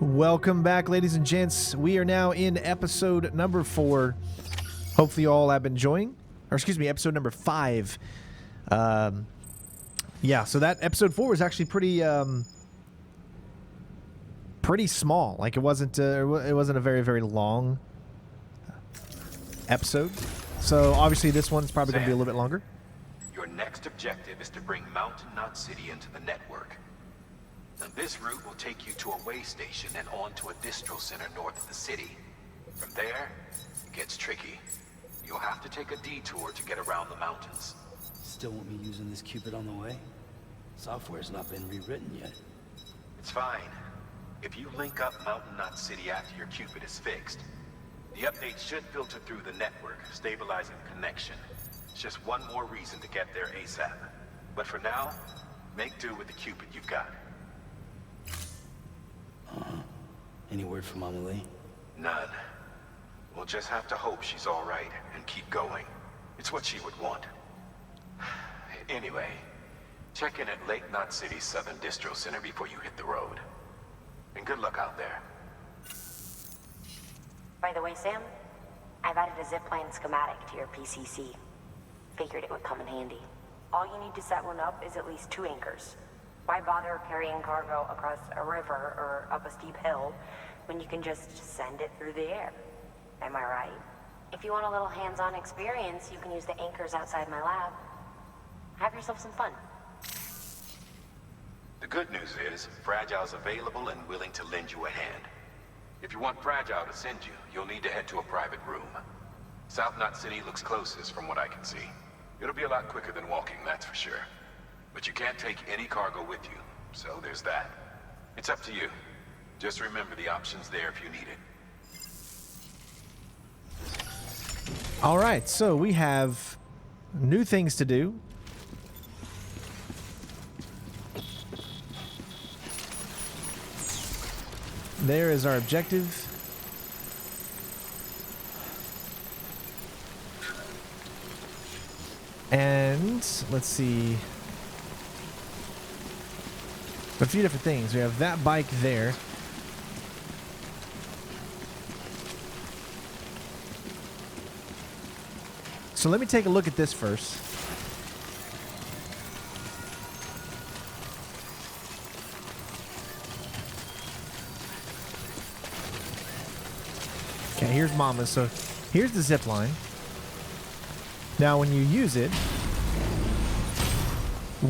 Welcome back, ladies and gents. We are now in episode number 4. Hopefully you all have been enjoying. Or excuse me, episode number 5. Yeah, so that episode 4 was actually pretty small. Like it wasn't a very, very long episode. So obviously this one's probably going to be a little bit longer. Your next objective is to bring Mountain Knot City into the network. Now, this route will take you to a way station and on to a distro center north of the city. From there, it gets tricky. You'll have to take a detour to get around the mountains. Still want me using this Cupid on the way? Software's not been rewritten yet. It's fine. If you link up Mountain Knot City after your Cupid is fixed, the update should filter through the network, stabilizing the connection. It's just one more reason to get there ASAP. But for now, make do with the Cupid you've got. Any word from Mama Lee? None. We'll just have to hope she's all right and keep going. It's what she would want. Anyway, check in at Lake Knot City's Southern Distro Center before you hit the road. And good luck out there. By the way, Sam, I've added a zipline schematic to your PCC. Figured it would come in handy. All you need to set one up is at least 2 anchors. Why bother carrying cargo across a river or up a steep hill when you can just send it through the air? Am I right? If you want a little hands-on experience, you can use the anchors outside my lab. Have yourself some fun. The good news is, Fragile's available and willing to lend you a hand. If you want Fragile to send you, you'll need to head to a private room. South Knot City looks closest from what I can see. It'll be a lot quicker than walking, that's for sure. But you can't take any cargo with you, so there's that. It's up to you. Just remember the option's there if you need it. All right, so we have new things to do. There is our objective. And let's see. A few different things. We have that bike there. So let me take a look at this first. Okay, here's Mama. So here's the zip line. Now when you use it,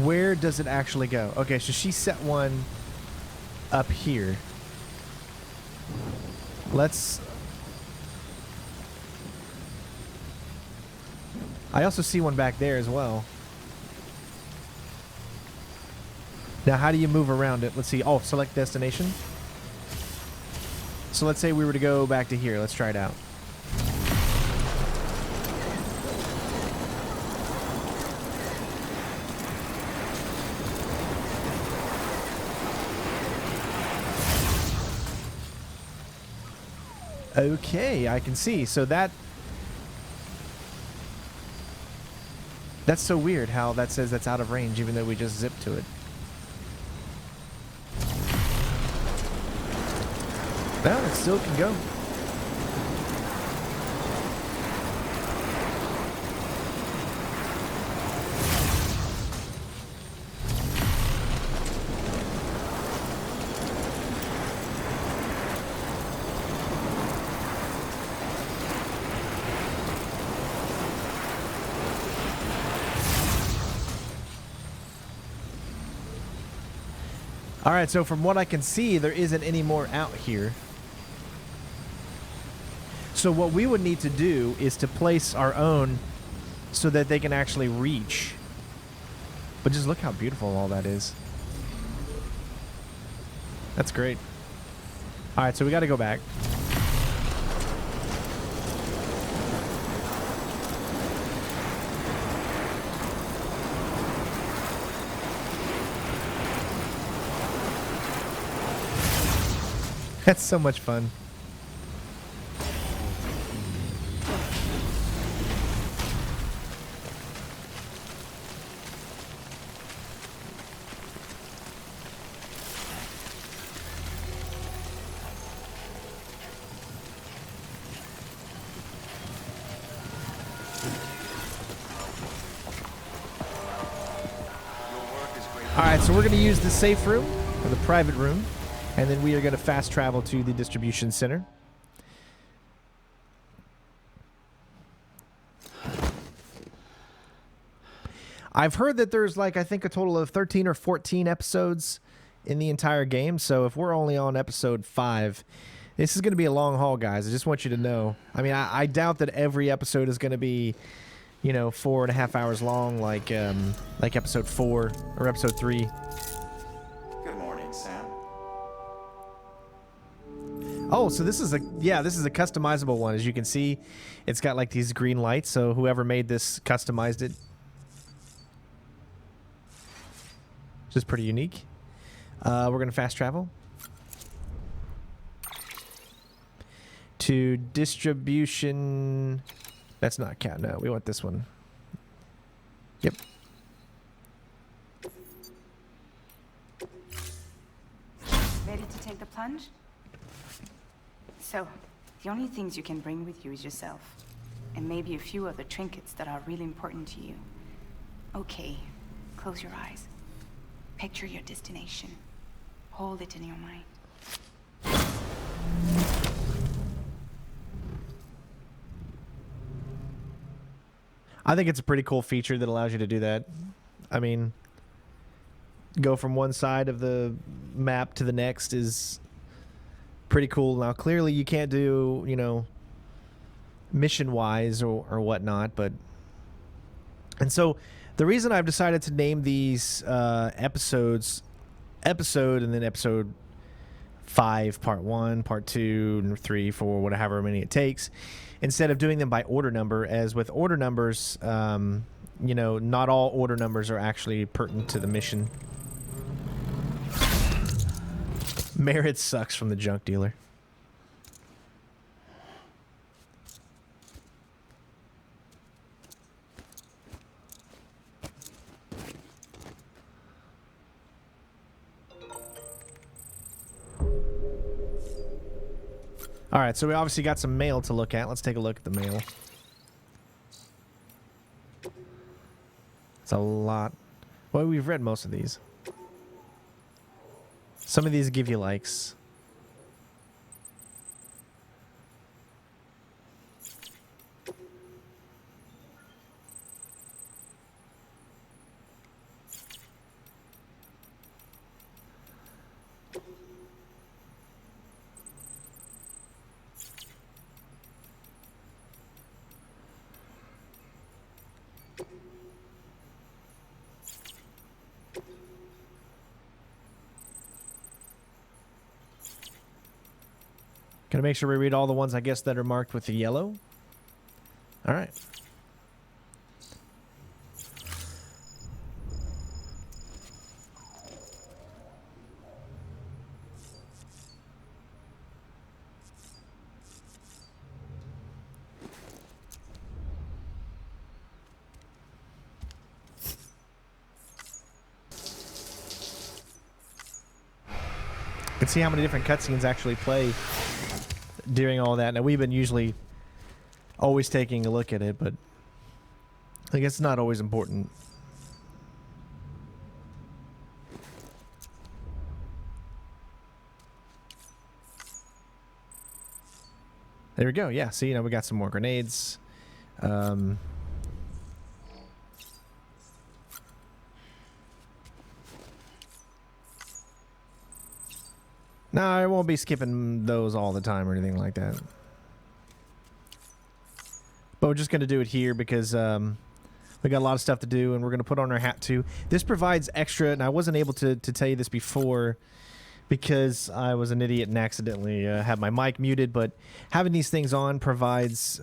where does it actually go? Okay, so she set one up here. I also see one back there as well. Now how do you move around it? Let's see. Oh, select destination. So let's say we were to go back to here. Let's try it out. Okay, I can see. So that's so weird how that says that's out of range even though we just zipped to it. No, it still can go. All right, so from what I can see, there isn't any more out here. So what we would need to do is to place our own so that they can actually reach. But just look how beautiful all that is. That's great. All right, so we got to go back. That's so much fun. Alright, so we're going to use the safe room, or the private room, and then we are going to fast travel to the distribution center. I've heard that there's like, I think a total of 13 or 14 episodes in the entire game, so if we're only on episode 5, this is going to be a long haul, guys. I just want you to know. I mean, I doubt that every episode is going to be, you know, 4.5 hours long, like episode 4 or episode 3. Good morning, Sam. Oh, so this is a customizable one. As you can see, it's got like these green lights. So whoever made this customized it. Which is pretty unique. We're gonna fast travel to distribution. That's not cat. No, we want this one. Yep. Ready to take the plunge? So, the only things you can bring with you is yourself. And maybe a few other trinkets that are really important to you. Okay, close your eyes. Picture your destination. Hold it in your mind. I think it's a pretty cool feature that allows you to do that. I mean, go from one side of the map to the next is pretty cool. Now, clearly you can't do, you know, mission-wise or whatnot, but... And so, the reason I've decided to name these episodes, episode and then episode 5, part 1, part 2, and 3, 4, whatever many it takes, instead of doing them by order number, as with order numbers, you know, not all order numbers are actually pertinent to the mission. Merit sucks from the junk dealer. All right, so we obviously got some mail to look at. Let's take a look at the mail. It's a lot. Well, we've read most of these. Some of these give you likes. Gonna make sure we read all the ones, I guess, that are marked with the yellow. All right. You can see how many different cutscenes actually play during all that. Now, we've been usually always taking a look at it, but I guess it's not always important. There we go. Yeah, see, you know, we got some more grenades. No, I won't be skipping those all the time or anything like that. But we're just going to do it here because we got a lot of stuff to do, and we're going to put on our hat too. This provides extra, and I wasn't able to tell you this before because I was an idiot and accidentally had my mic muted, but having these things on provides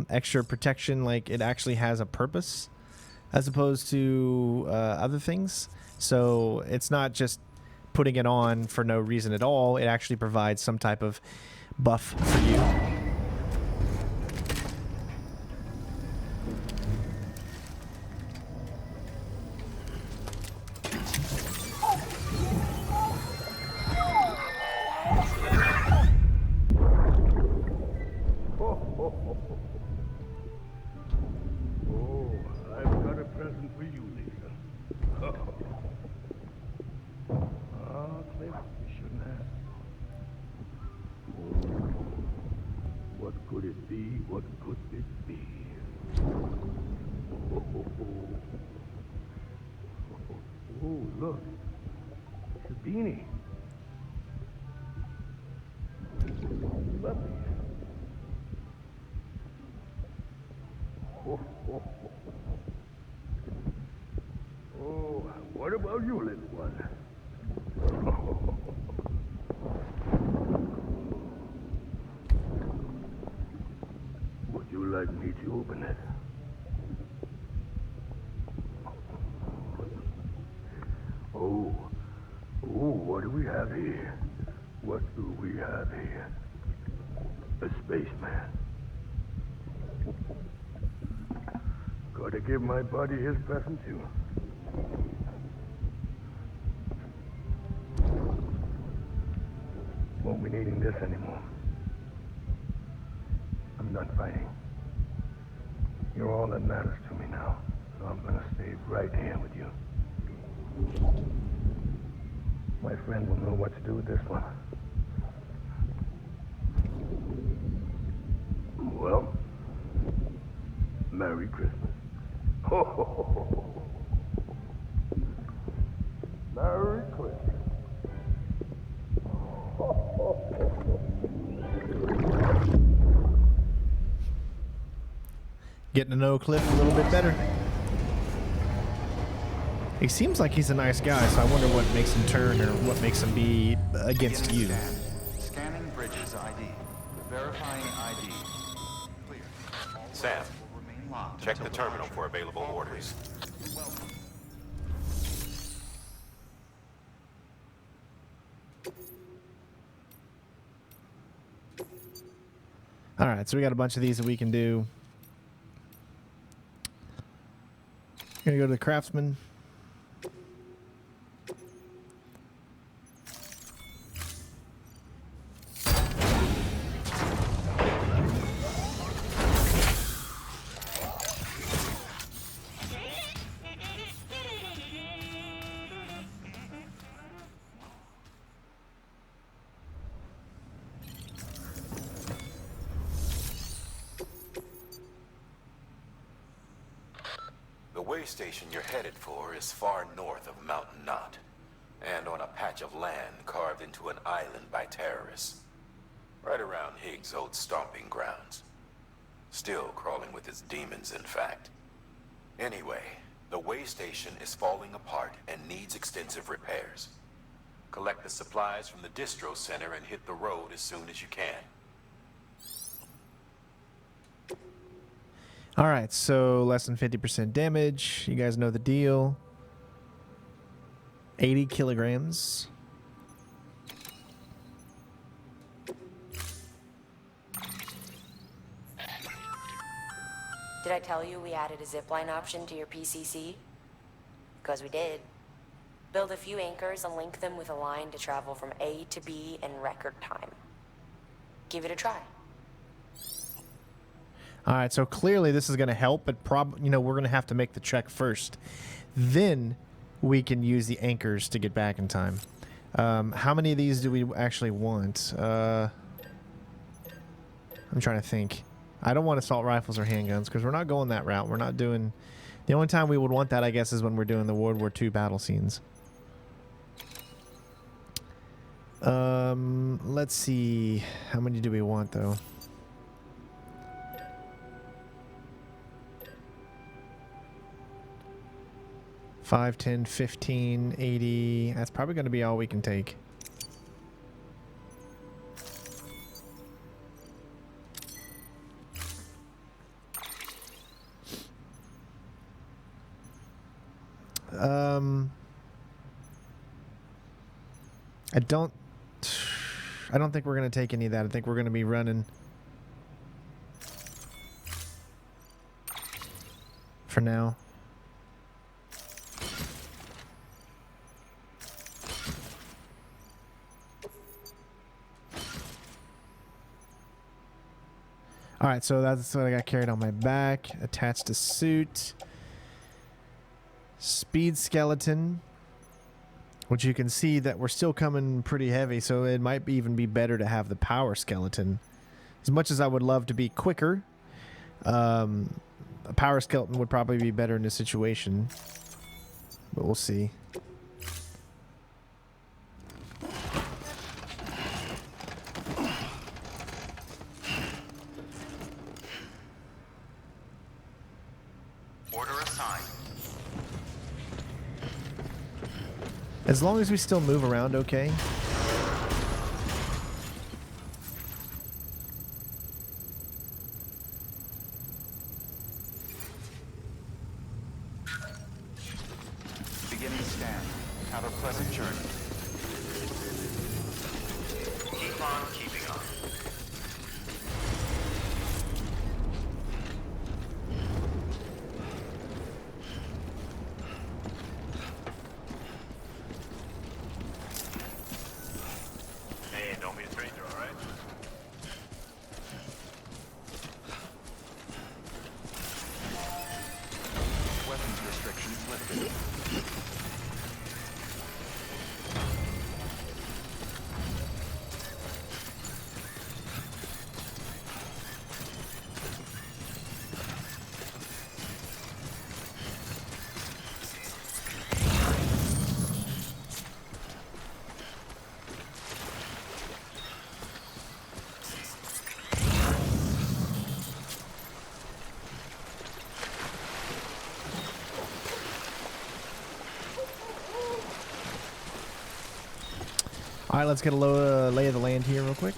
extra protection. Like, it actually has a purpose as opposed to other things. So it's not just putting it on for no reason at all. It actually provides some type of buff for you. Oh, I've got a present for you, Lisa. be. Oh, look. It's a beanie. Lovely. Oh, what about you, little one? Would you like me to open it? Oh, what do we have here? What do we have here? A spaceman. Gotta give my buddy his present too. Won't be needing this anymore. I'm done fighting. You're all that matters to me now, so I'm gonna stay right here with you. My friend will know what to do with this one. Well, Merry Christmas. Ho, ho, ho, ho. Merry Christmas. Getting to know Cliff a little bit better. He seems like he's a nice guy, so I wonder what makes him turn or what makes him be against you. Scanning Bridges ID. Verifying ID. Clear. Sam, Will remain locked check the until terminal departure. for available orders. Welcome. All right, so we got a bunch of these that we can do. Gonna go to the craftsman. The way station you're headed for is far north of Mountain Knot, and on a patch of land carved into an island by terrorists, right around Higgs' old stomping grounds. Still crawling with its demons, in fact. Anyway, the way station is falling apart and needs extensive repairs. Collect the supplies from the distro center and hit the road as soon as you can. All right, so less than 50% damage. You guys know the deal. 80 kilograms. Did I tell you we added a zipline option to your PCC? Because we did. Build a few anchors and link them with a line to travel from A to B in record time. Give it a try. All right, so clearly this is going to help, but we're going to have to make the trek first. Then we can use the anchors to get back in time. How many of these do we actually want? I'm trying to think. I don't want assault rifles or handguns because we're not going that route. We're not doing... The only time we would want that, I guess, is when we're doing the World War II battle scenes. Let's see. How many do we want, though? Five, 10, 15, 80. That's probably going to be all we can take. I don't think we're going to take any of that. I think we're going to be running for now. All right, so that's what I got carried on my back. Attached to suit. Speed skeleton. Which you can see that we're still coming pretty heavy, so it might even be better to have the power skeleton. As much as I would love to be quicker, A power skeleton would probably be better in this situation, but we'll see. Order assigned. As long as we still move around okay. Beginning scan. Have a pleasant journey. Keep on keeping on. Hey, don't be a stranger, all right? Weapons restrictions lifted. All right, let's get a lay of the land here real quick.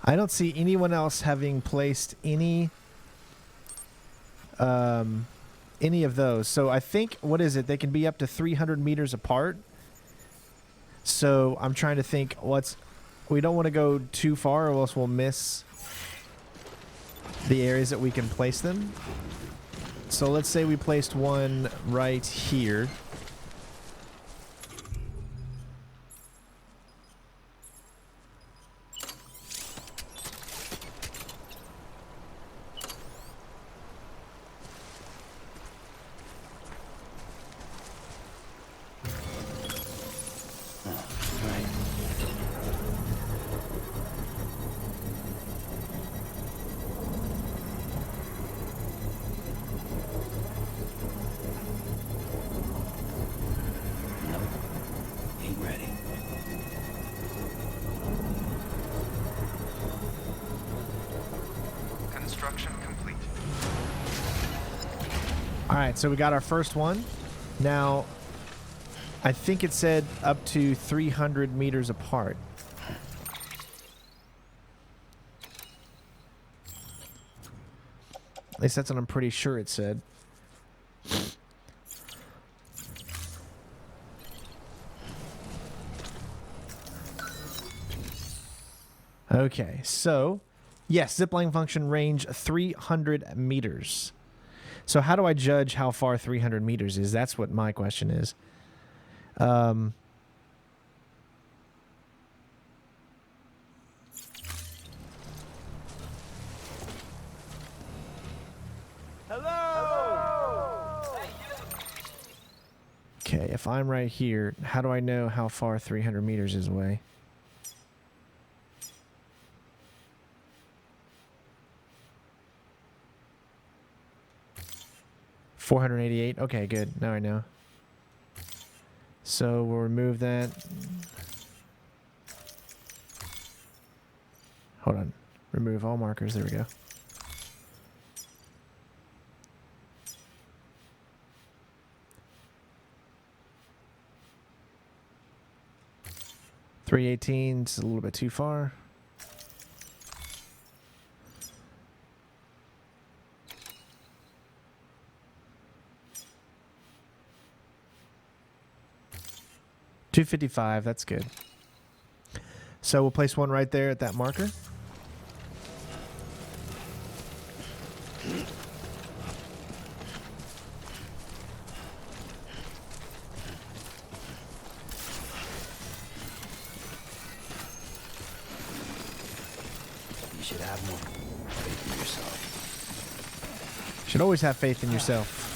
I don't see anyone else having placed any of those. So I think, what is it? They can be up to 300 meters apart. So I'm trying to think we don't want to go too far or else we'll miss the areas that we can place them. So let's say we placed one right here. Ain't ready. Construction complete. All right, so we got our first one. Now, I think it said up to 300 meters apart. At least that's what I'm pretty sure it said. Okay, so yes, zipline function range 300 meters. So how do I judge how far 300 meters is? That's what my question is. Okay, if I'm right here, how do I know how far 300 meters is away? $488. Okay, good. Now I know. So we'll remove that. Hold on. Remove all markers. There we go. $318 is a little bit too far. $255, that's good. So we'll place one right there at that marker. Should always have faith in yourself.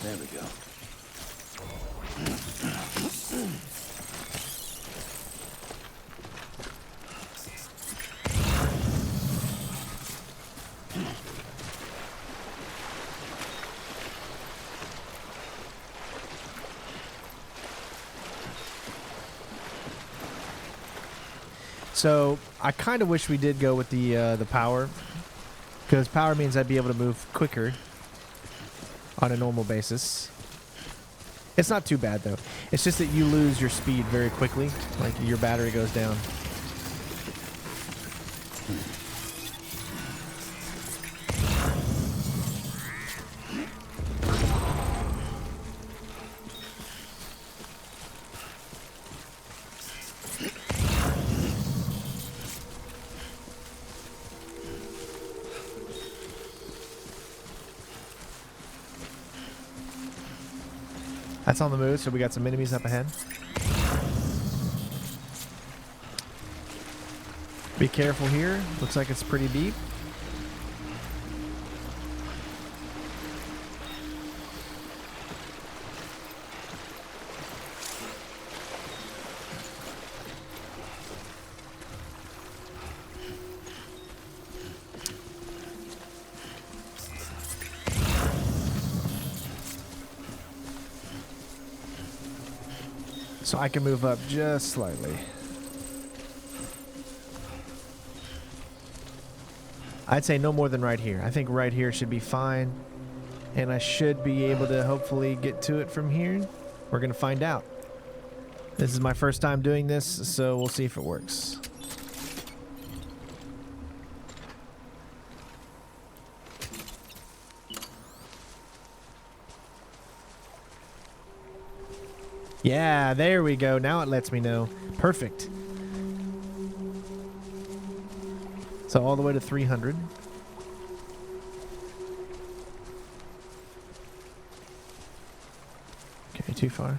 There we go. So I kind of wish we did go with the power, because power means I'd be able to move quicker on a normal basis. It's not too bad though. It's just that you lose your speed very quickly, like your battery goes down. That's on the move, so we got some enemies up ahead. Be careful here. Looks like it's pretty deep. So I can move up just slightly. I'd say no more than right here. I think right here should be fine. And I should be able to hopefully get to it from here. We're going to find out. This is my first time doing this, so we'll see if it works. Yeah, there we go. Now it lets me know. Perfect. So all the way to 300. Okay, too far.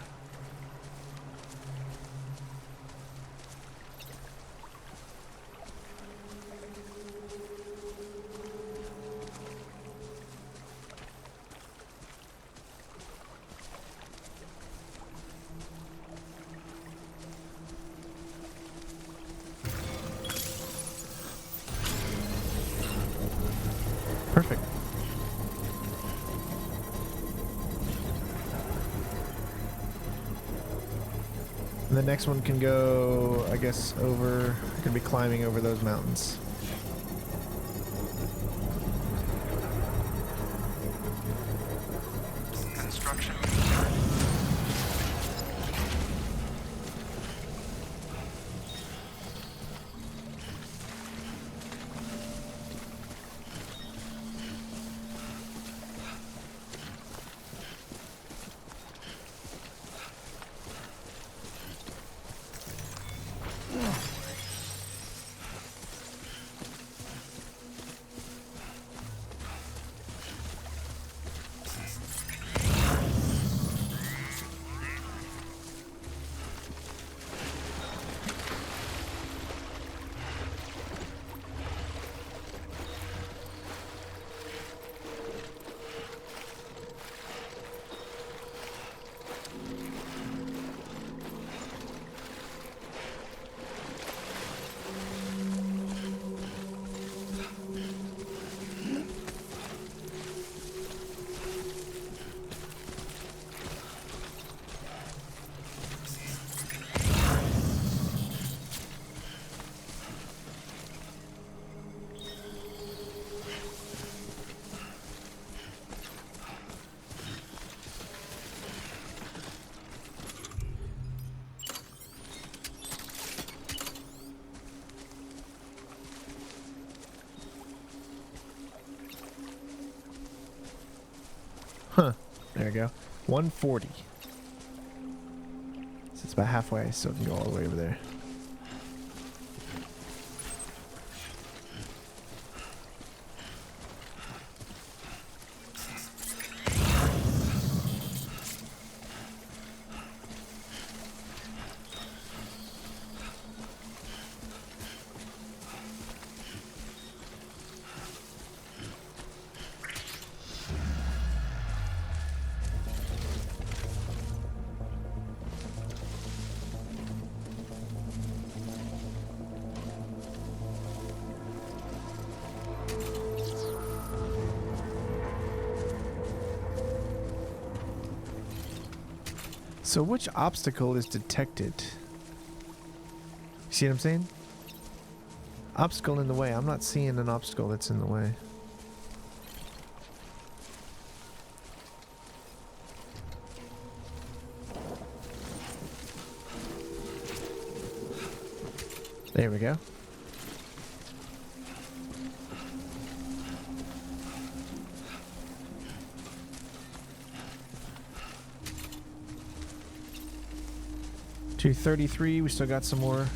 Perfect. And the next one can go, I guess, over. I can be climbing over those mountains. Construction. Huh. There we go. 140. So it's about halfway, so it can go all the way over there. So which obstacle is detected? See what I'm saying? Obstacle in the way. I'm not seeing an obstacle that's in the way. There we go. $233. We still got some more.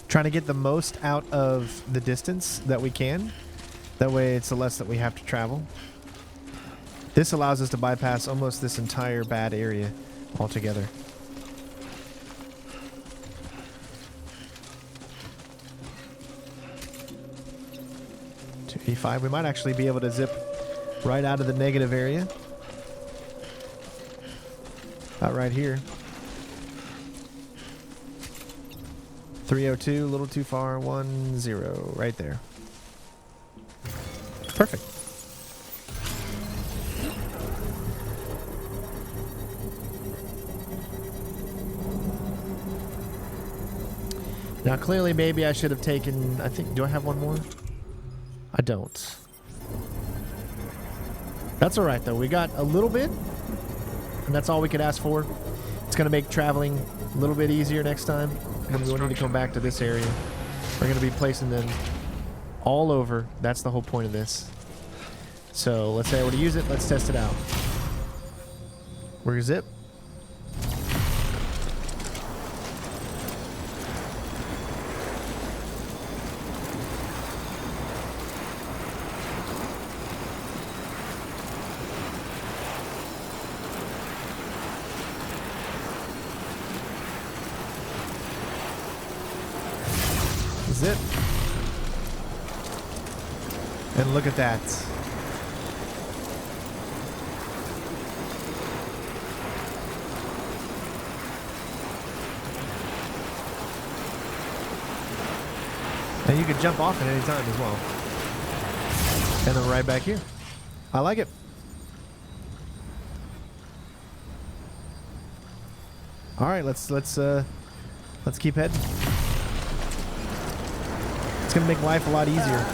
Trying to get the most out of the distance that we can. That way it's the less that we have to travel. This allows us to bypass almost this entire bad area altogether. $285. We might actually be able to zip right out of the negative area. About right here. 302, a little too far. 10, right there. Perfect. Now, clearly, maybe I should have taken... I think... Do I have one more? I don't. That's all right, though. We got a little bit, and that's all we could ask for. It's going to make traveling a little bit easier next time. And we won't need to come back to this area. We're going to be placing them all over. That's the whole point of this. So let's say I were to use it. Let's test it out. We're going to zip. Zip. And look at that. And you can jump off at any time as well. And then right back here. I like it. All right, let's keep heading. It's going to make life a lot easier.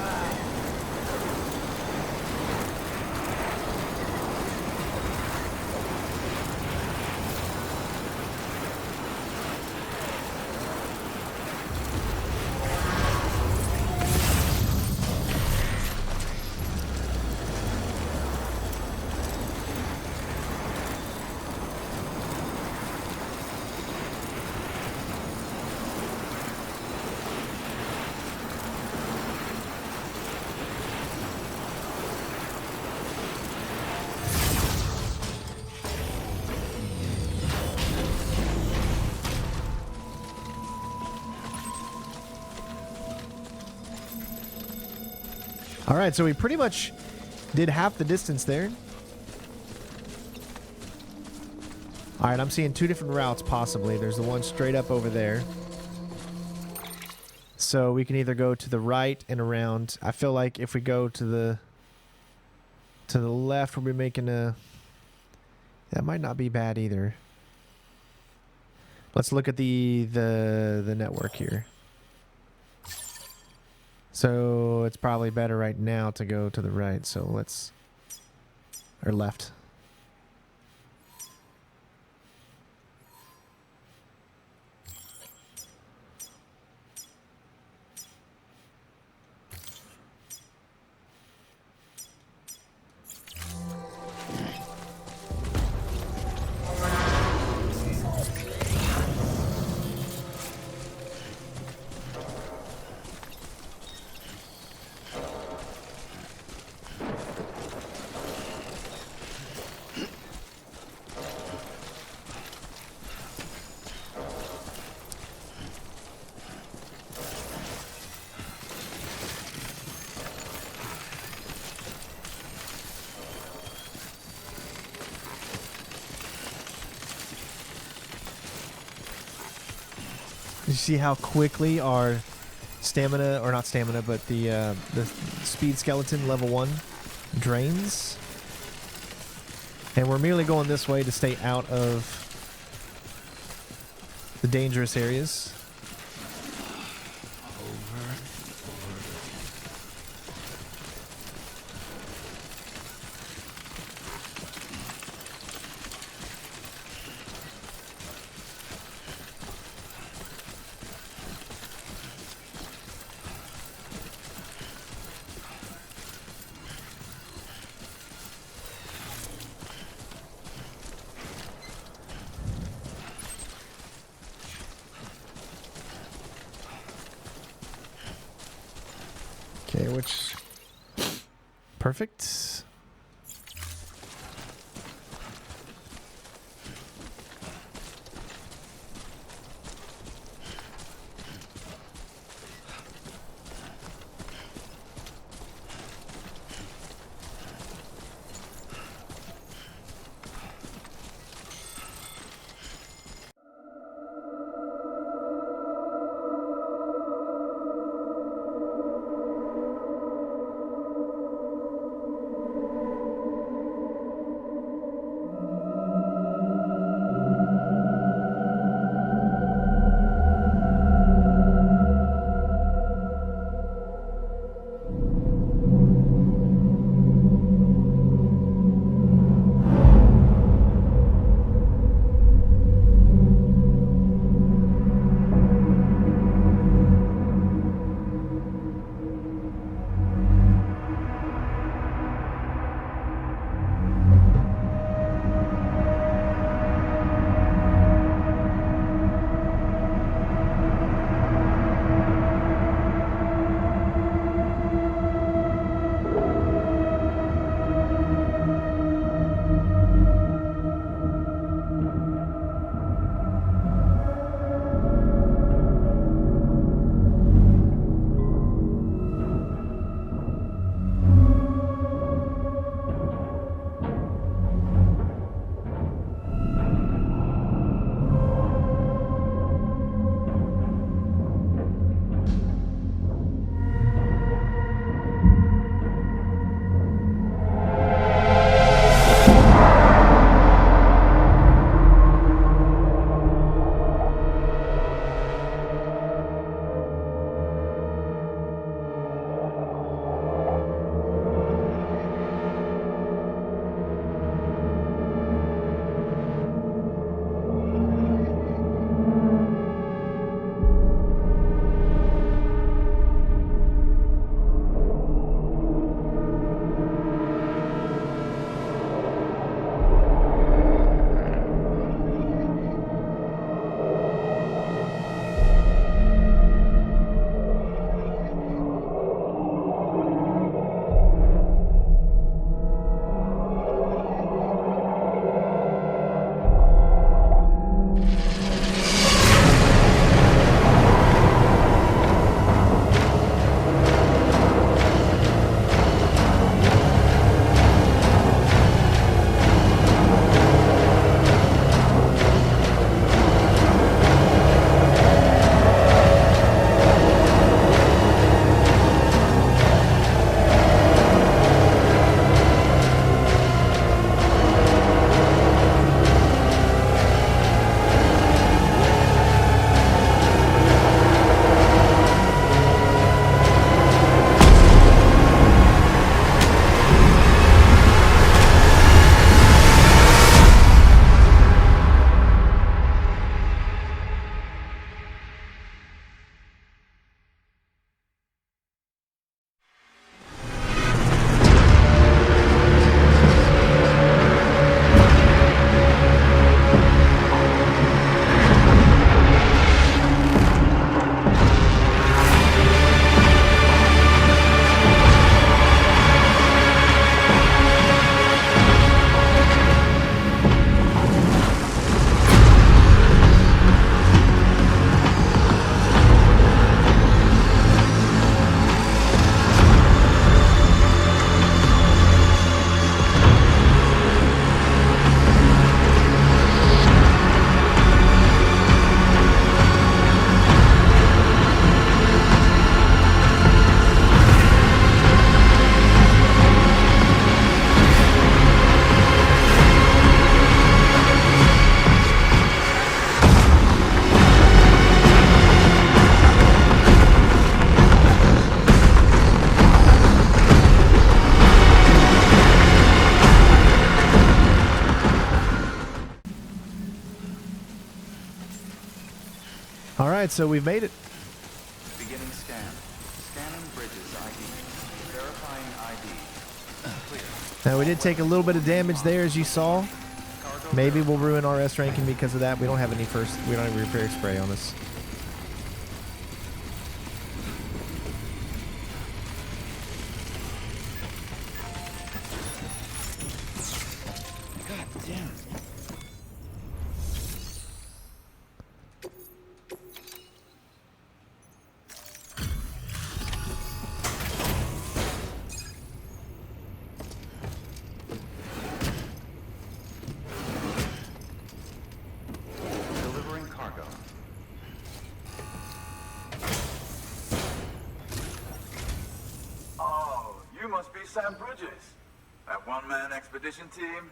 All right, so we pretty much did half the distance there. All right, I'm seeing two different routes possibly. There's the one straight up over there. So we can either go to the right and around. I feel like if we go to the left, we'll be making a... That might not be bad either. Let's look at the network here. So it's probably better right now to go to the right. So let's... Or left. You see how quickly our stamina, or not stamina, but the speed skeleton level 1 drains? And we're merely going this way to stay out of the dangerous areas. Okay, which... Perfect. right, so we've made it. Beginning scan. Scanning bridges ID. Verifying ID. Clear. Now we did take a little bit of damage there, as you saw. Cargo Maybe we'll ruin our S ranking because of that. We don't have any we don't have any repair spray on us. God damn it. delivering cargo. Oh, you must be Sam Bridges. That one-man expedition team?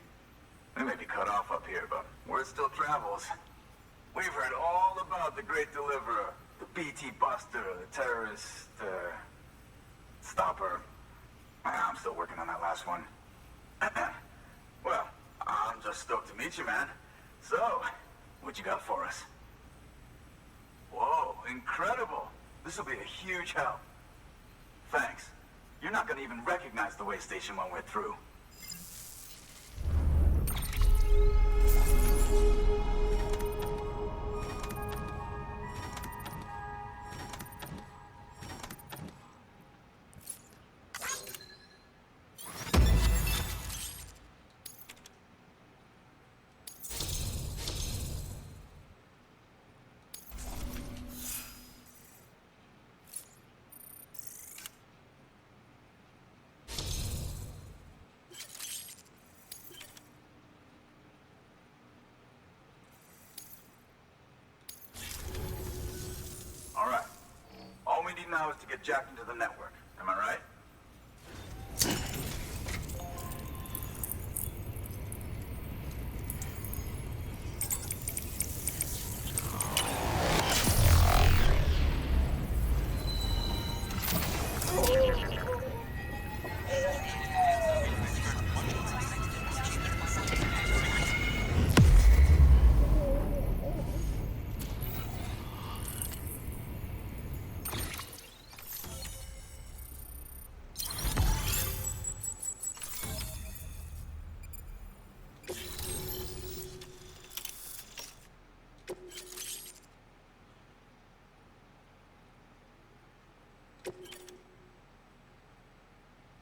They may be cut off up here, but word still travels. We've heard all about the Great Deliverer, the BT Buster, the terrorist, stopper. I'm still working on that last one. Well, I'm just stoked to meet you, man. So, what you got for us? Whoa, incredible. This will be a huge help. Thanks. You're not gonna even recognize the way station when we're through. All right. All we need now is to get jacked into the network. Am I right?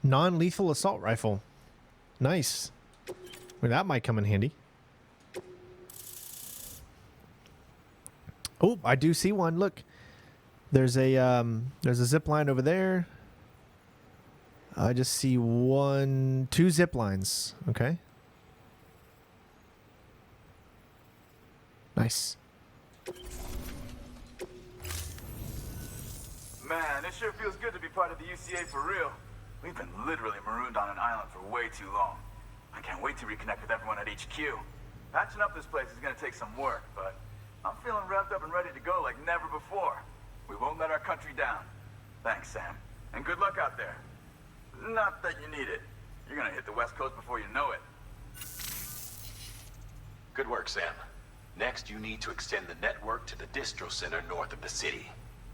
Non-lethal assault rifle. Nice. Well, that might come in handy. Oh, I do see one. Look. There's a zip line over there. I just see two zip lines. Okay. Nice. Man, it sure feels good to be part of the UCA for real. We've been literally marooned on an island for way too long. I can't wait to reconnect with everyone at HQ. Patching up this place is gonna take some work, but I'm feeling revved up and ready to go like never before. We won't let our country down. Thanks, Sam. And good luck out there. Not that you need it. You're gonna hit the West Coast before you know it. Good work, Sam. Next, you need to extend the network to the distro center north of the city.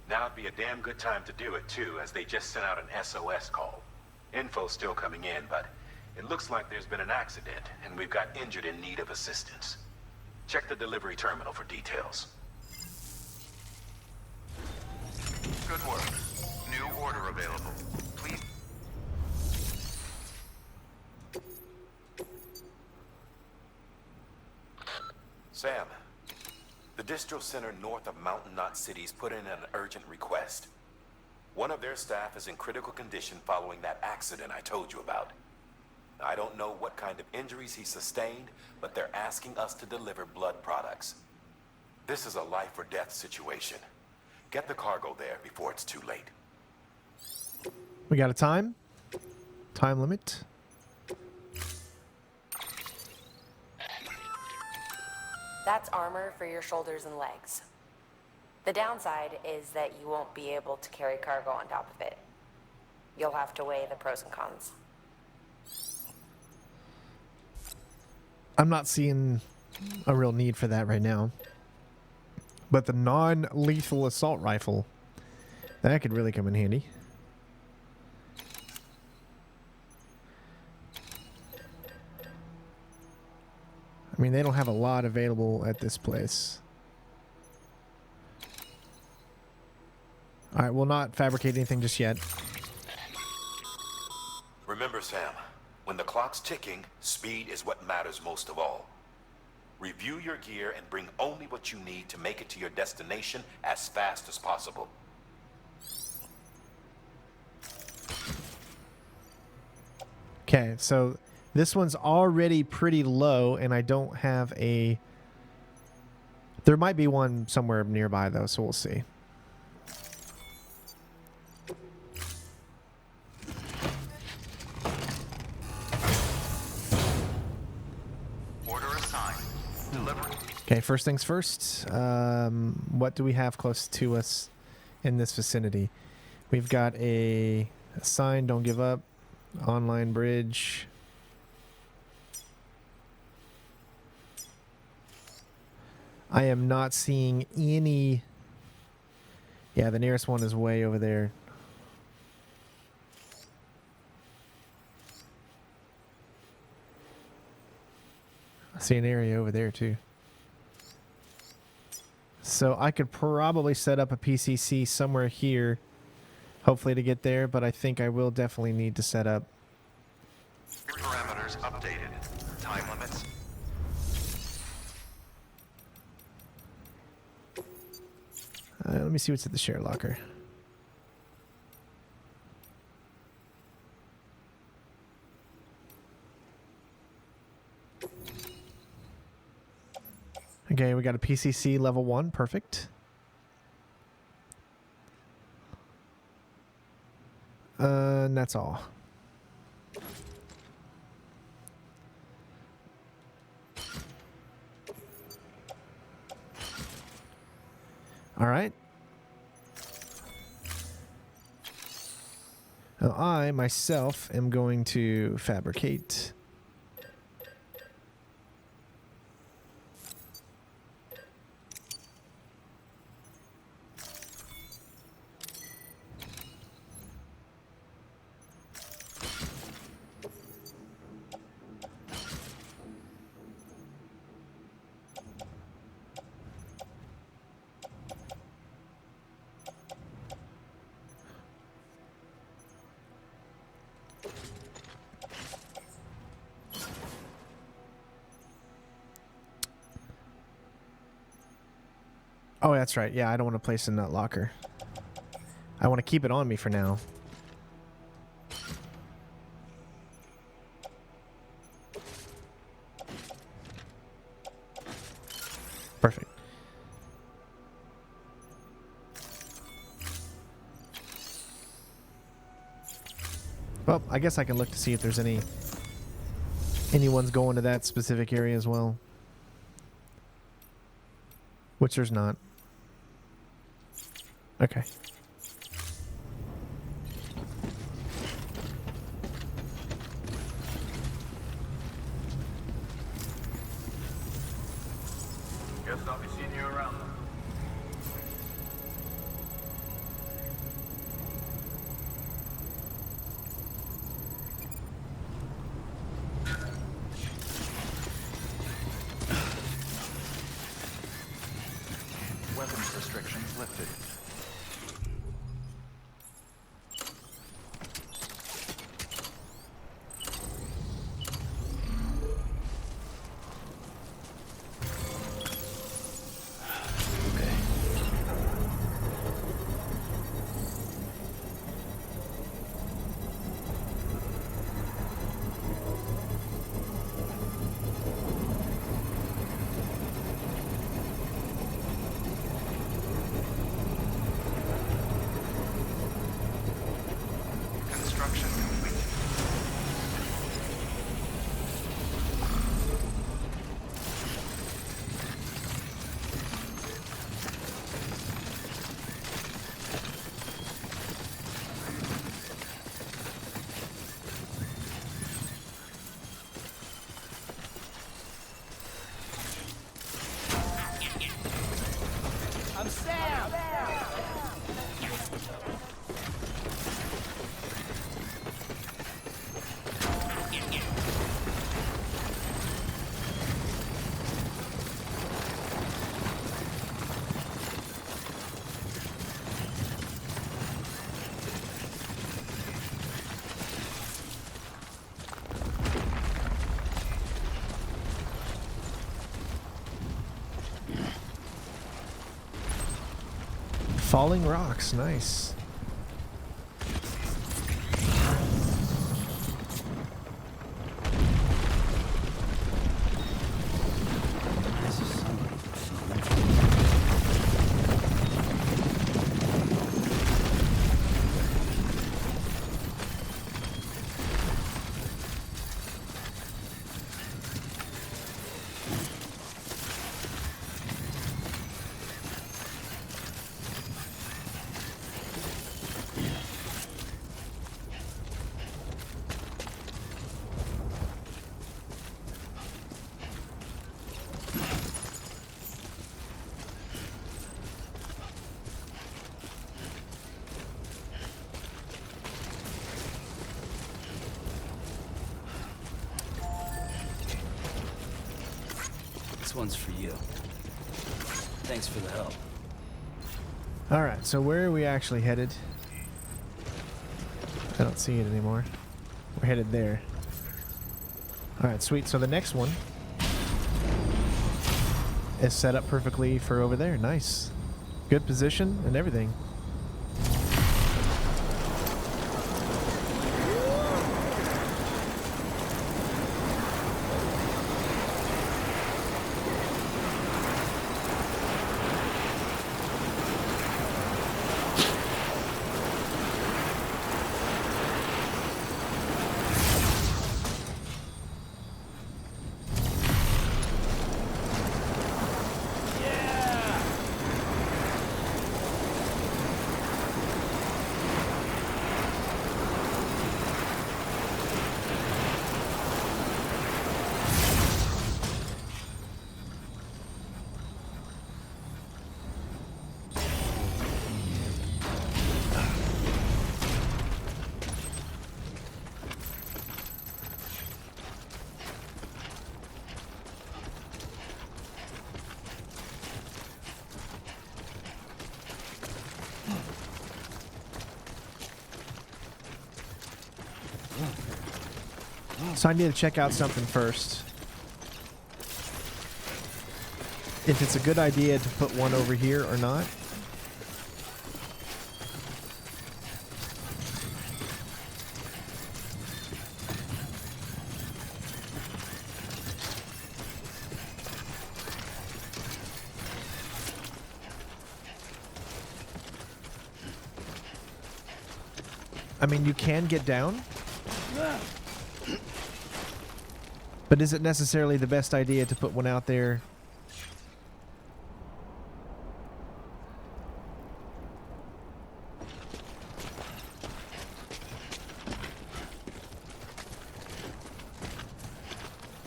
Now would be a damn good time to do it, too, as they just sent out an SOS call. Info's still coming in, but it looks like there's been an accident, and we've got injured in need of assistance. Check the delivery terminal for details. Good work. New order available. Please. Sam, the distro center north of Mountain Knot City's put in an urgent request. One of their staff is in critical condition following that accident I told you about. I don't know what kind of injuries he sustained, but they're asking us to deliver blood products. This is a life or death situation. Get the cargo there before it's too late. We got a time limit. That's armor for your shoulders and legs. The downside is that you won't be able to carry cargo on top of it. You'll have to weigh the pros and cons. I'm not seeing a real need for that right now. But the non-lethal assault rifle, that could really come in handy. I mean, they don't have a lot available at this place. All right, we'll not fabricate anything just yet. Remember, Sam, when the clock's ticking, speed is what matters most of all. Review your gear and bring only what you need to make it to your destination as fast as possible. Okay, so this one's already pretty low, and I don't have a... There might be one somewhere nearby, though, so we'll see. Order assigned. Delivery. Okay, first things first. What do we have close to us in this vicinity? We've got a sign, don't give up. Online bridge. I am not seeing any... Yeah, the nearest one is way over there. I see an area over there too. So I could probably set up a PCC somewhere here, hopefully to get there, but I think I will definitely need to set up. Parameters updated. Time limits. Let me see what's at the share locker. Okay, we got a PCC level 1. Perfect. And that's all. All right. Now I, myself, am going to fabricate. Oh, that's right. Yeah, I don't want to place it in that locker. I want to keep it on me for now. Perfect. Well, I guess I can look to see if there's anyone's going to that specific area as well. Which there's not. Okay. Guess I'll be seeing you around. Weapons restrictions lifted. Construction complete. Falling rocks, nice. This is somebody. This one's for you. Thanks for the help. Alright, so where are we actually headed? I don't see it anymore. We're headed there. Alright, sweet. So the next one is set up perfectly for over there. Nice. Good position and everything. So I need to check out something first. If it's a good idea to put one over here or not. I mean, you can get down. But is it necessarily the best idea to put one out there?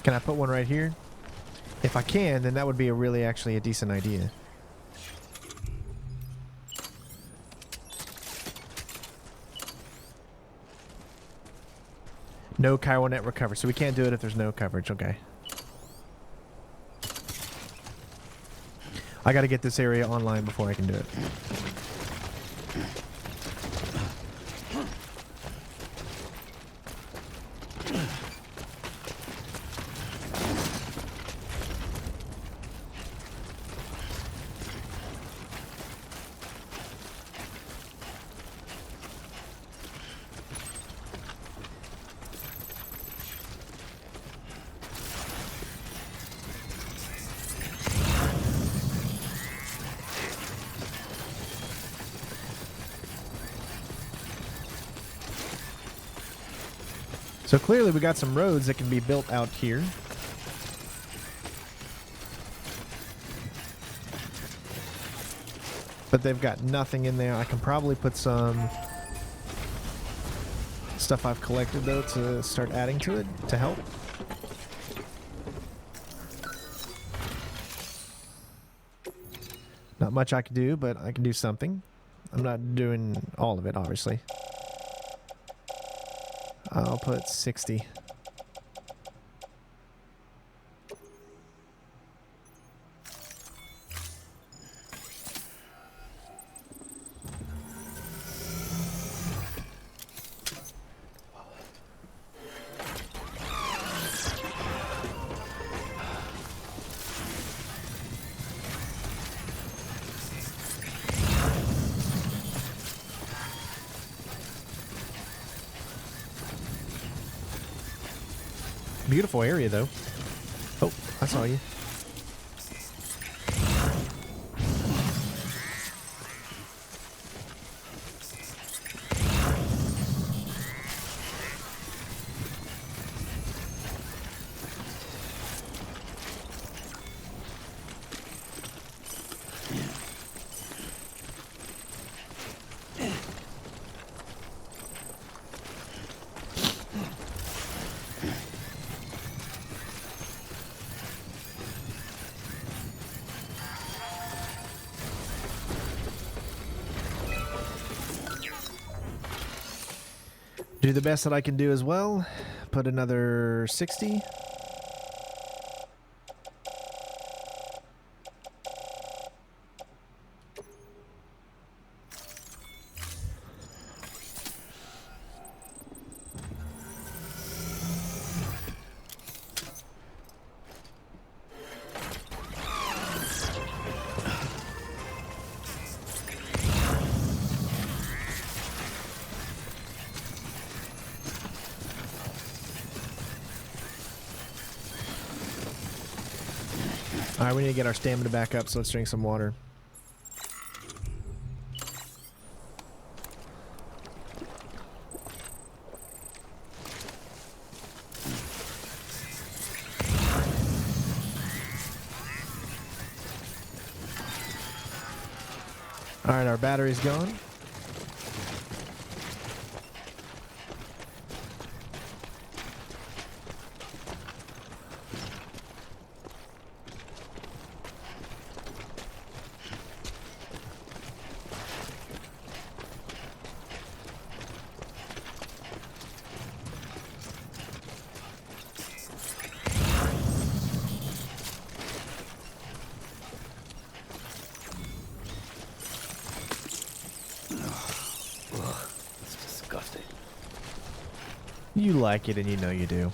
Can I put one right here? If I can, then that would be actually a decent idea. No chiral net recovery, so we can't do it if there's no coverage. Okay. I got to get this area online before I can do it. So clearly we got some roads that can be built out here. But they've got nothing in there. I can probably put some stuff I've collected though to start adding to it to help. Not much I can do, but I can do something. I'm not doing all of it, obviously. I'll put 60. beautiful area, though. Oh, I saw you. Do the best that I can do as well. Put another 60. All right, we need to get our stamina back up, so let's drink some water. All right, our battery's gone. It's disgusting. You like it, and you know you do.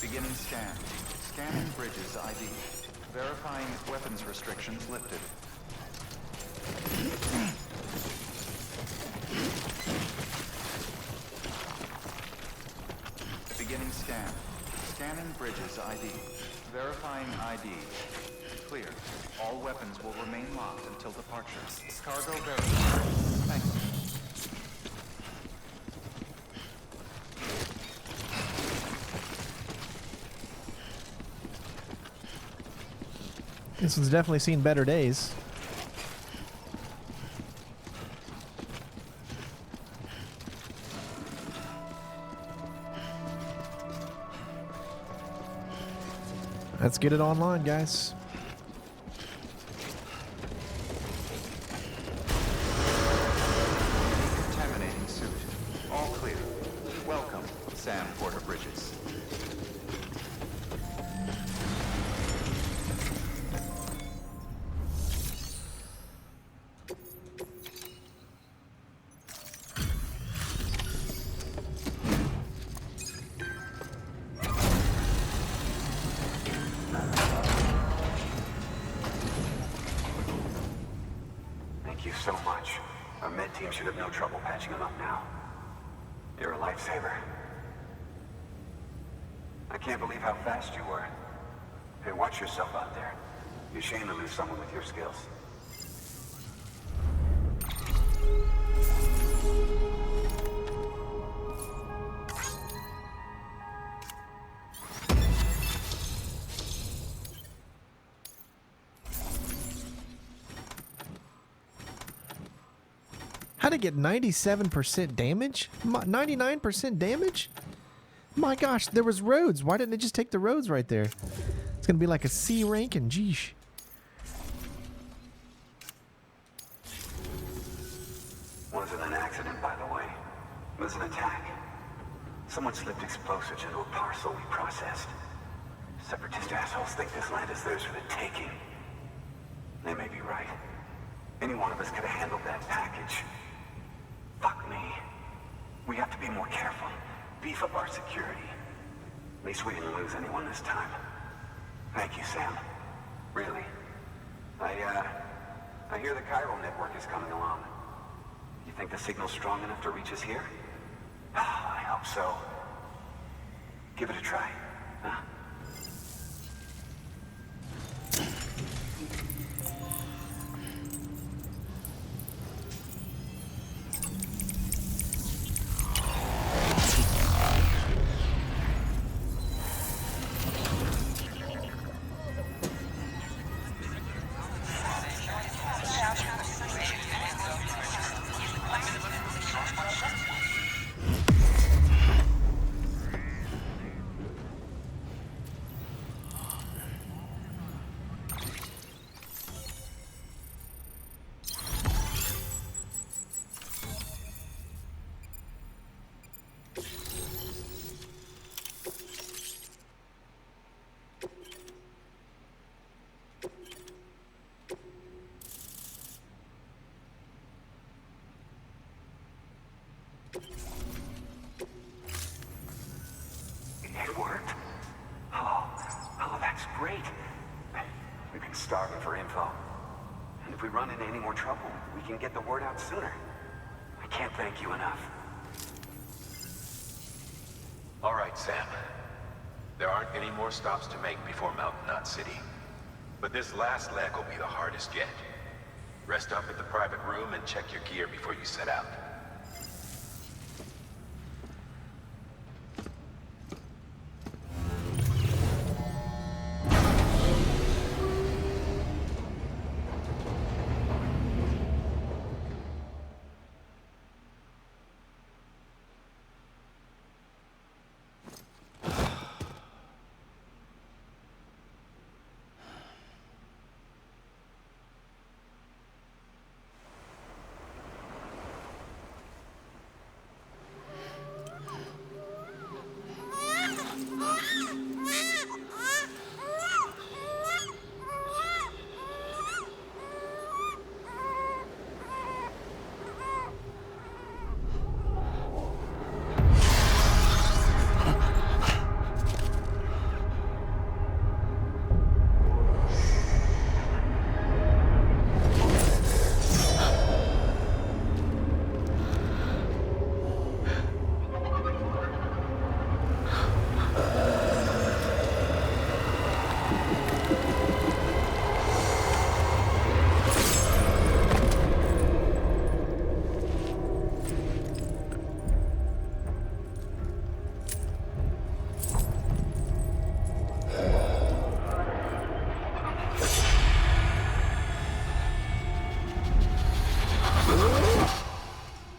Beginning scan. Scanning bridges ID. Verifying weapons restrictions lifted. Beginning scan. Scanning bridges ID. Verifying ID. Clear. All weapons will remain locked until departure. Cargo verified. Thank you. This one's definitely seen better days. Let's get it online, guys. Contaminating suit. All clear. Welcome, Sam Porter Bridges. Thank you so much. Our med team should have no trouble patching him up now. You're a lifesaver. I can't believe how fast you were. Hey, watch yourself out there. You're ashamed to lose someone with your skills. How'd it get 97% damage? 99% damage? My gosh, there was roads. Why didn't it just take the roads right there? It's gonna be like a C ranking. Geesh. Wasn't an accident, by the way. It was an attack. Someone slipped explosives into a parcel we processed. Separatist assholes think this land is theirs for the taking. They may be right. Any one of us could have handled that package. Fuck me. We have to be more careful. Beef up our security. At least we didn't lose anyone this time. Thank you, Sam. Really. I hear the chiral network is coming along. You think the signal's strong enough to reach us here? I hope so. Give it a try, huh? It worked. Oh, that's great. We've been starving for info. And if we run into any more trouble, we can get the word out sooner. I can't thank you enough. All right, Sam. There aren't any more stops to make before Mountain Knot City. But this last leg will be the hardest yet. Rest up at the private room and check your gear before you set out.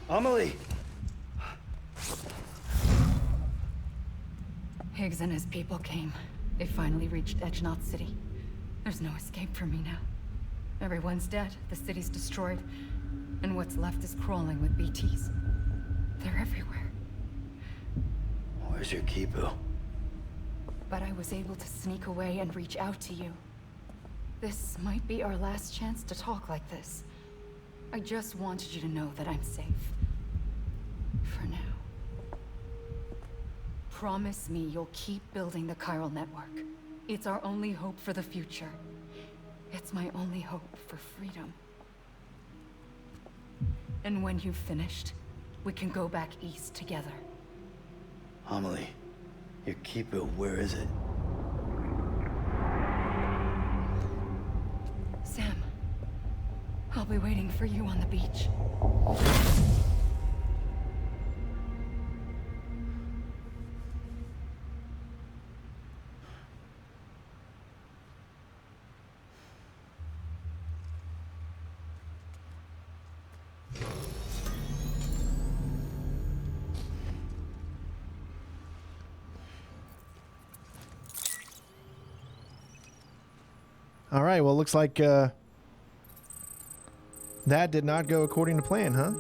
Amelie! Higgs and his people came. They finally reached Edgenot City. There's no escape for me now. Everyone's dead, the city's destroyed, and what's left is crawling with BTs. They're everywhere. Where's your Kipu? But I was able to sneak away and reach out to you. This might be our last chance to talk like this. I just wanted you to know that I'm safe. For now. Promise me you'll keep building the chiral network. It's our only hope for the future. It's my only hope for freedom. And when you've finished, we can go back east together. Amelie, your Kipu, where is it? Sam, I'll be waiting for you on the beach. All right, well, looks like that did not go according to plan, huh?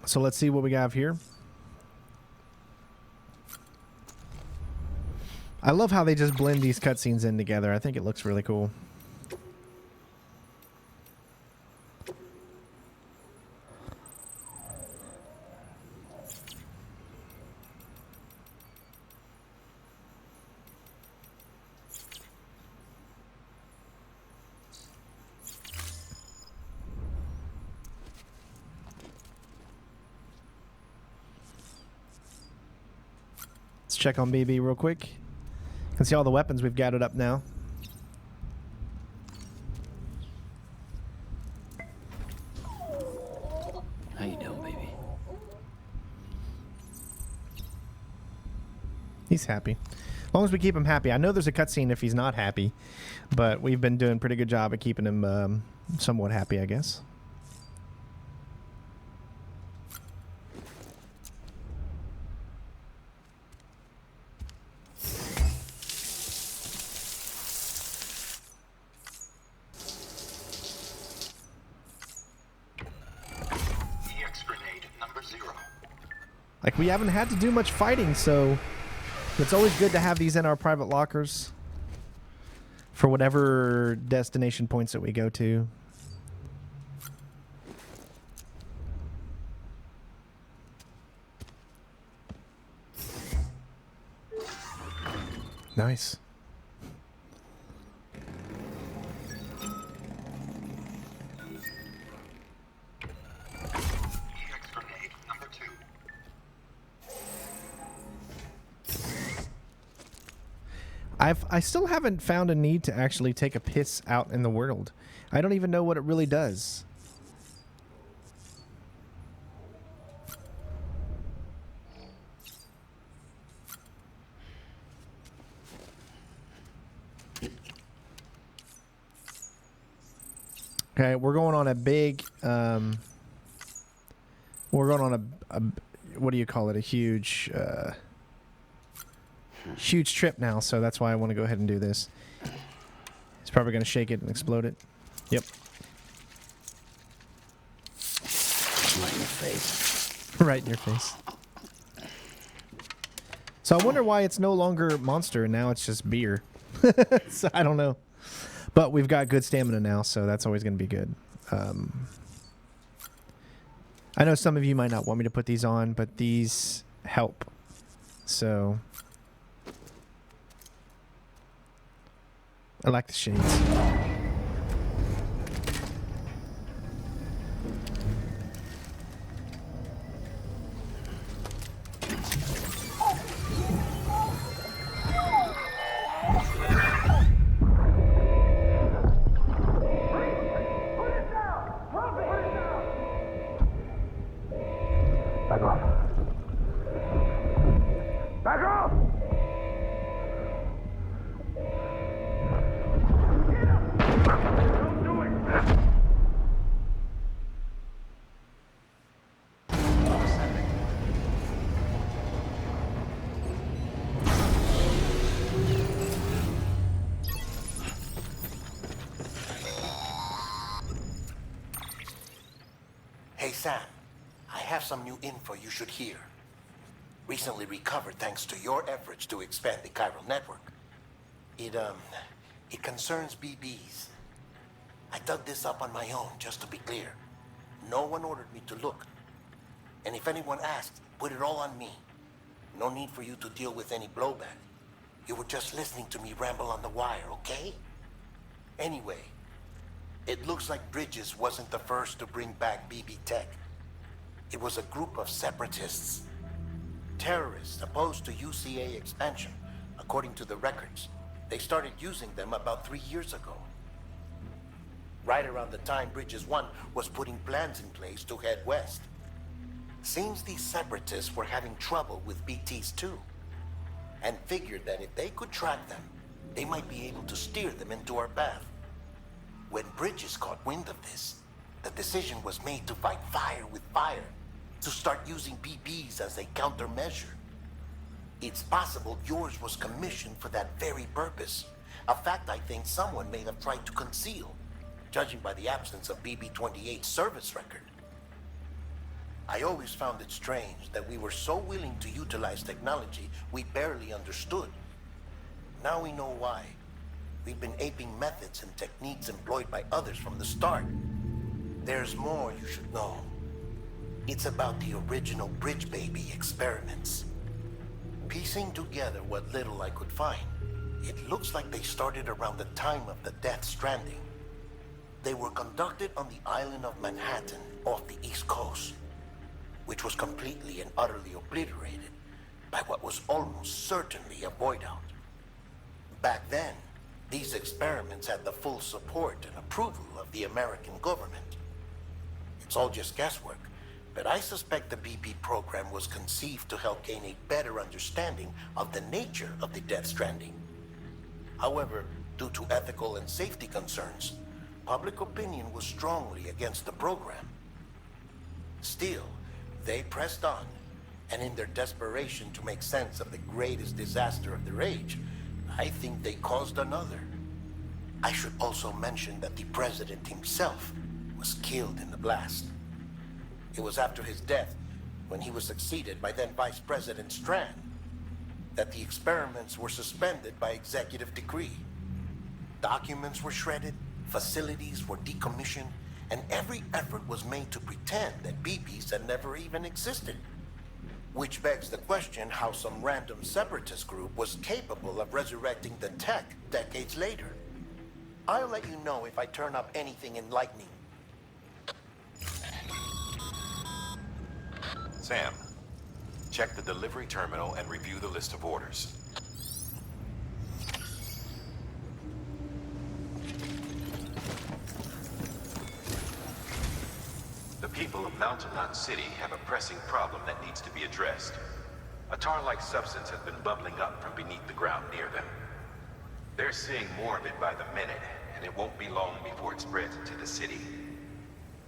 So let's see what we have here. I love how they just blend these cutscenes in together. I think it looks really cool. Let's check on BB real quick. You can see all the weapons we've gathered up now. How you doing, baby? He's happy. As long as we keep him happy. I know there's a cutscene if he's not happy, but we've been doing a pretty good job at keeping him somewhat happy, I guess. Like, we haven't had to do much fighting, so it's always good to have these in our private lockers for whatever destination points that we go to. Nice. I still haven't found a need to actually take a piss out in the world. I don't even know what it really does. Okay, we're going on a big, we're going on a what do you call it? A huge, huge trip now, so that's why I want to go ahead and do this. He's probably going to shake it and explode it. Yep. Right in your face. Right in your face. So I wonder why it's no longer Monster and now it's just beer. So I don't know. But we've got good stamina now, so that's always going to be good. I know some of you might not want me to put these on, but these help. So I like the shades. Back off. Back off! Don't do it! Hey, Sam. I have some new info you should hear. Recently recovered thanks to your efforts to expand the chiral network. It concerns BBs. I dug this up on my own, just to be clear. No one ordered me to look. And if anyone asked, put it all on me. No need for you to deal with any blowback. You were just listening to me ramble on the wire, okay? Anyway, it looks like Bridges wasn't the first to bring back BB tech. It was a group of separatists. Terrorists opposed to UCA expansion, according to the records. They started using them about 3 years ago. Right around the time Bridges 1 was putting plans in place to head west. Seems these separatists were having trouble with BTs too, and figured that if they could track them, they might be able to steer them into our path. When Bridges caught wind of this, the decision was made to fight fire with fire, to start using BBs as a countermeasure. It's possible yours was commissioned for that very purpose, a fact I think someone may have tried to conceal, judging by the absence of BB-28's service record. I always found it strange that we were so willing to utilize technology we barely understood. Now we know why. We've been aping methods and techniques employed by others from the start. There's more you should know. It's about the original Bridge Baby experiments. Piecing together what little I could find, it looks like they started around the time of the Death Stranding. They were conducted on the island of Manhattan off the East Coast, which was completely and utterly obliterated by what was almost certainly a void out. Back then, these experiments had the full support and approval of the American government. It's all just guesswork, but I suspect the BP program was conceived to help gain a better understanding of the nature of the Death Stranding. However, due to ethical and safety concerns, public opinion was strongly against the program. Still, they pressed on, and in their desperation to make sense of the greatest disaster of their age, I think they caused another. I should also mention that the president himself was killed in the blast. It was after his death, when he was succeeded by then Vice President Strand, that the experiments were suspended by executive decree. Documents were shredded, facilities were decommissioned, and every effort was made to pretend that BBs had never even existed. Which begs the question how some random separatist group was capable of resurrecting the tech decades later. I'll let you know if I turn up anything enlightening. Sam, check the delivery terminal and review the list of orders. The people of Mountain Knot City have a pressing problem that needs to be addressed. A tar-like substance has been bubbling up from beneath the ground near them. They're seeing more of it by the minute, and it won't be long before it spreads into the city.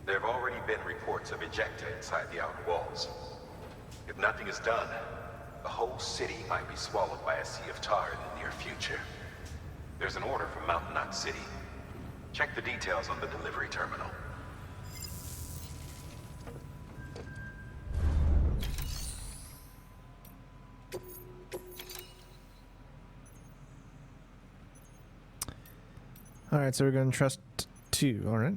There have already been reports of ejecta inside the outer walls. If nothing is done, the whole city might be swallowed by a sea of tar in the near future. There's an order from Mountain Knot City. Check the details on the delivery terminal. All right, so we're going to trust 2. All right.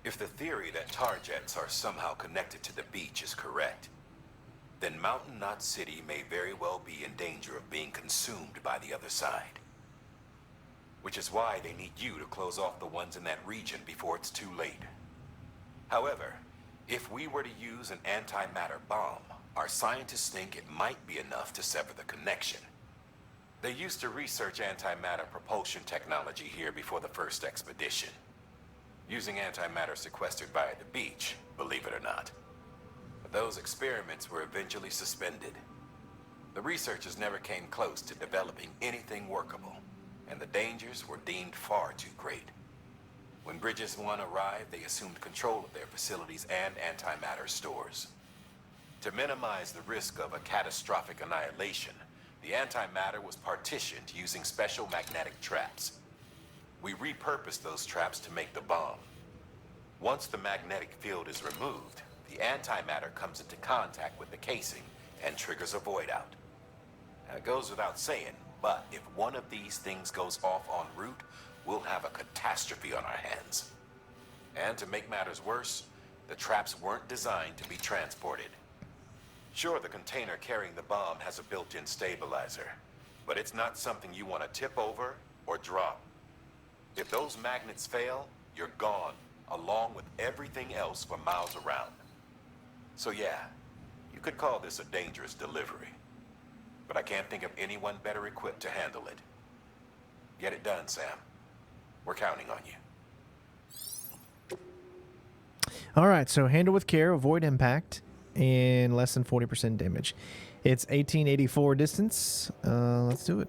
If the theory that tar jets are somehow connected to the beach is correct, then Mountain Knot City may very well be in danger of being consumed by the other side. Which is why they need you to close off the ones in that region before it's too late. However, if we were to use an antimatter bomb, our scientists think it might be enough to sever the connection. They used to research antimatter propulsion technology here before the first expedition. Using antimatter sequestered by the beach, believe it or not. But those experiments were eventually suspended. The researchers never came close to developing anything workable, and the dangers were deemed far too great. When Bridges 1 arrived, they assumed control of their facilities and antimatter stores. To minimize the risk of a catastrophic annihilation, the antimatter was partitioned using special magnetic traps. We repurposed those traps to make the bomb. Once the magnetic field is removed, the antimatter comes into contact with the casing and triggers a void out. Now, it goes without saying, but if one of these things goes off en route, we'll have a catastrophe on our hands. And to make matters worse, the traps weren't designed to be transported. Sure, the container carrying the bomb has a built-in stabilizer, but it's not something you want to tip over or drop. If those magnets fail, you're gone, along with everything else for miles around. So yeah, you could call this a dangerous delivery, but I can't think of anyone better equipped to handle it. Get it done, Sam. We're counting on you. All right, so handle with care, avoid impact. and less than 40% damage. It's 1884 distance. Let's do it.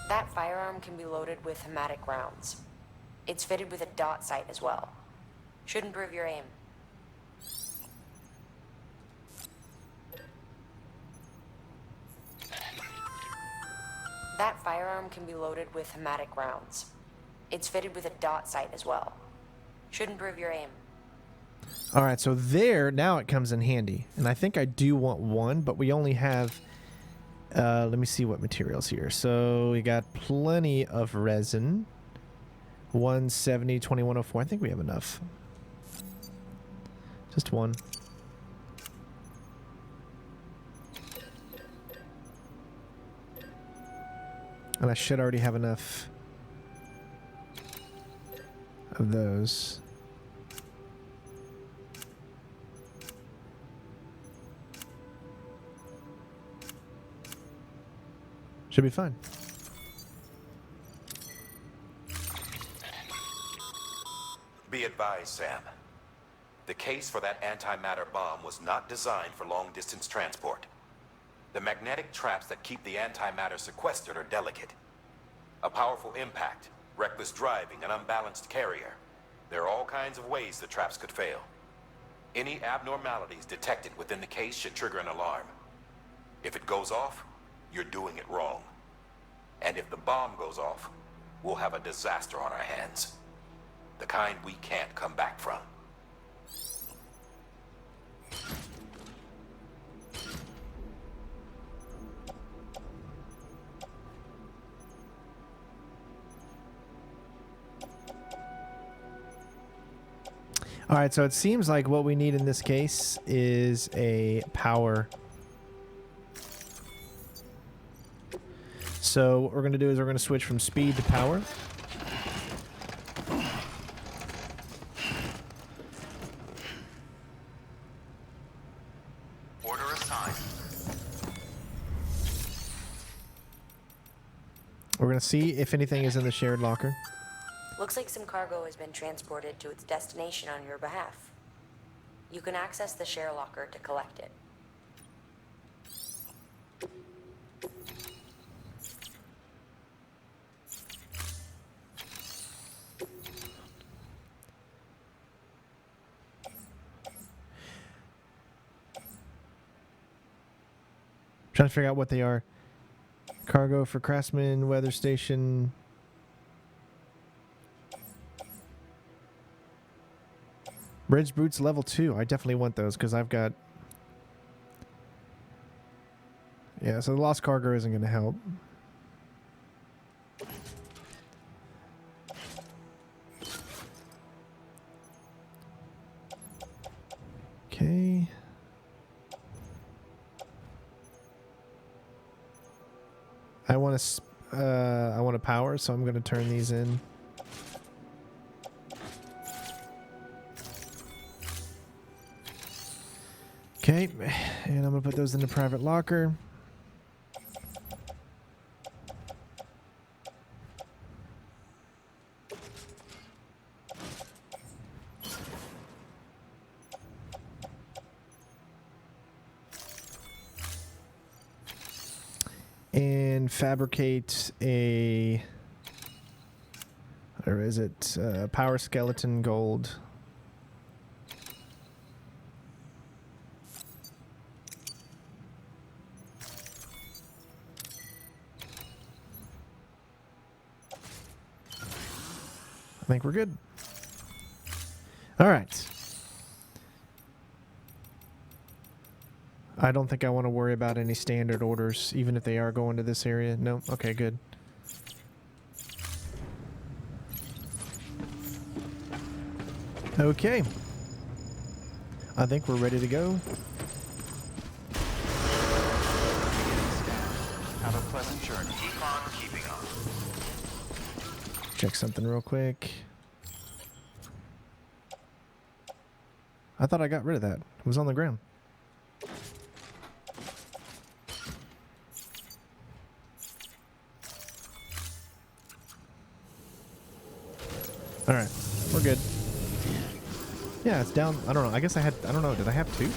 That firearm can be loaded with hematic rounds. It's fitted with a dot sight as well. Should improve your aim. That firearm can be loaded with hematic rounds. It's fitted with a dot sight as well. Should improve your aim. All right, so there, now it comes in handy. And I think I do want one, but we only have... let me see what materials here. So we got plenty of resin. 170, 2104. I think we have enough. Just one. And I should already have enough of those. Should be fine. Be advised, Sam. The case for that antimatter bomb was not designed for long-distance transport. The magnetic traps that keep the antimatter sequestered are delicate. A powerful impact, reckless driving, an unbalanced carrier. There are all kinds of ways the traps could fail. Any abnormalities detected within the case should trigger an alarm. If it goes off, you're doing it wrong. And if the bomb goes off, we'll have a disaster on our hands. The kind we can't come back from. All right, so it seems like what we need in this case is a power. So what we're going to do is we're going to switch from speed to power. Order assigned. We're going to see if anything is in the shared locker. Looks like some cargo has been transported to its destination on your behalf. You can access the share locker to collect it. Trying to figure out what they are. Cargo for Craftsman, weather station. Bridge boots level 2. I definitely want those because I've got... Yeah, so the lost cargo isn't going to help. Okay. I want to power, so I'm going to turn these in. Okay, and I'm going to put those in the private locker. And fabricate a, or is it power skeleton gold? I think we're good. All right. I don't think I want to worry about any standard orders, even if they are going to this area. No? Okay, good. Okay. I think we're ready to go. Have a pleasant journey. Keep on keeping on. Check something real quick. I thought I got rid of that. It was on the ground. All right. we're good. Yeah, it's down. I don't know. I guess I had. I don't know. Did I have 2?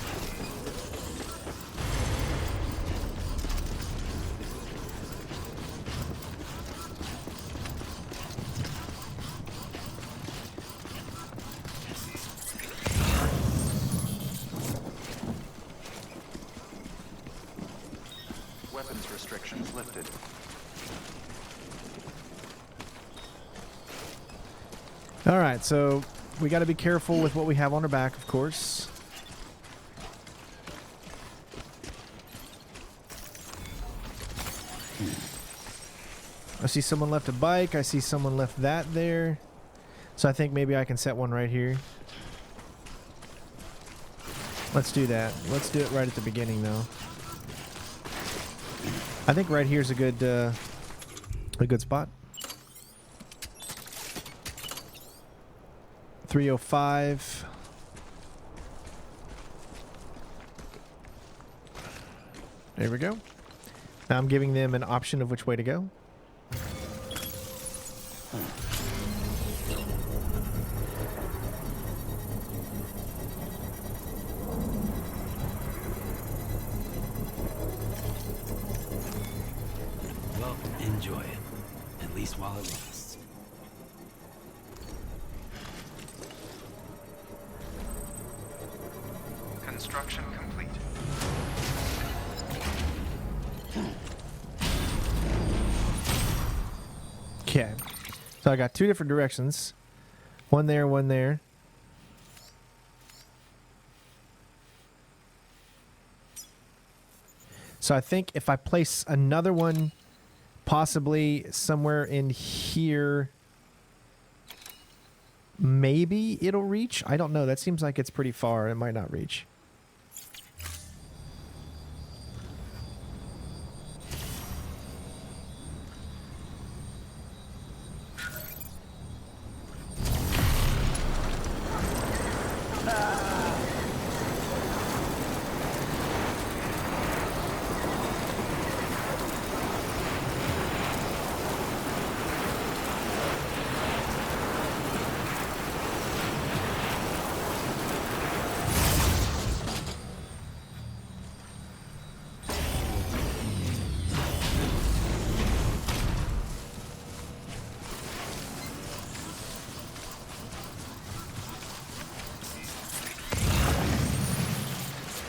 Weapons restrictions lifted. All right, so we got to be careful with what we have on our back, of course. I see someone left a bike. I see someone left that there. So I think maybe I can set one right here. Let's do that. Let's do it right at the beginning, though. I think right here's a good spot. 305. There we go. Now I'm giving them an option of which way to go. Well, enjoy it. At least while it lasts. Construction complete. Okay. So I got 2 different directions. One there, one there. So I think if I place another one possibly somewhere in here, maybe it'll reach. I don't know. That seems like it's pretty far. It might not reach.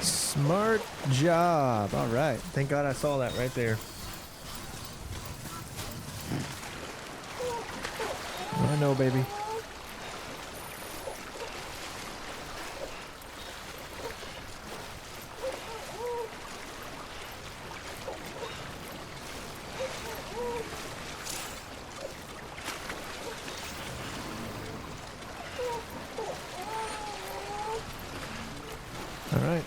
Smart job. All right. Thank God I saw that right there. I know, baby. All right.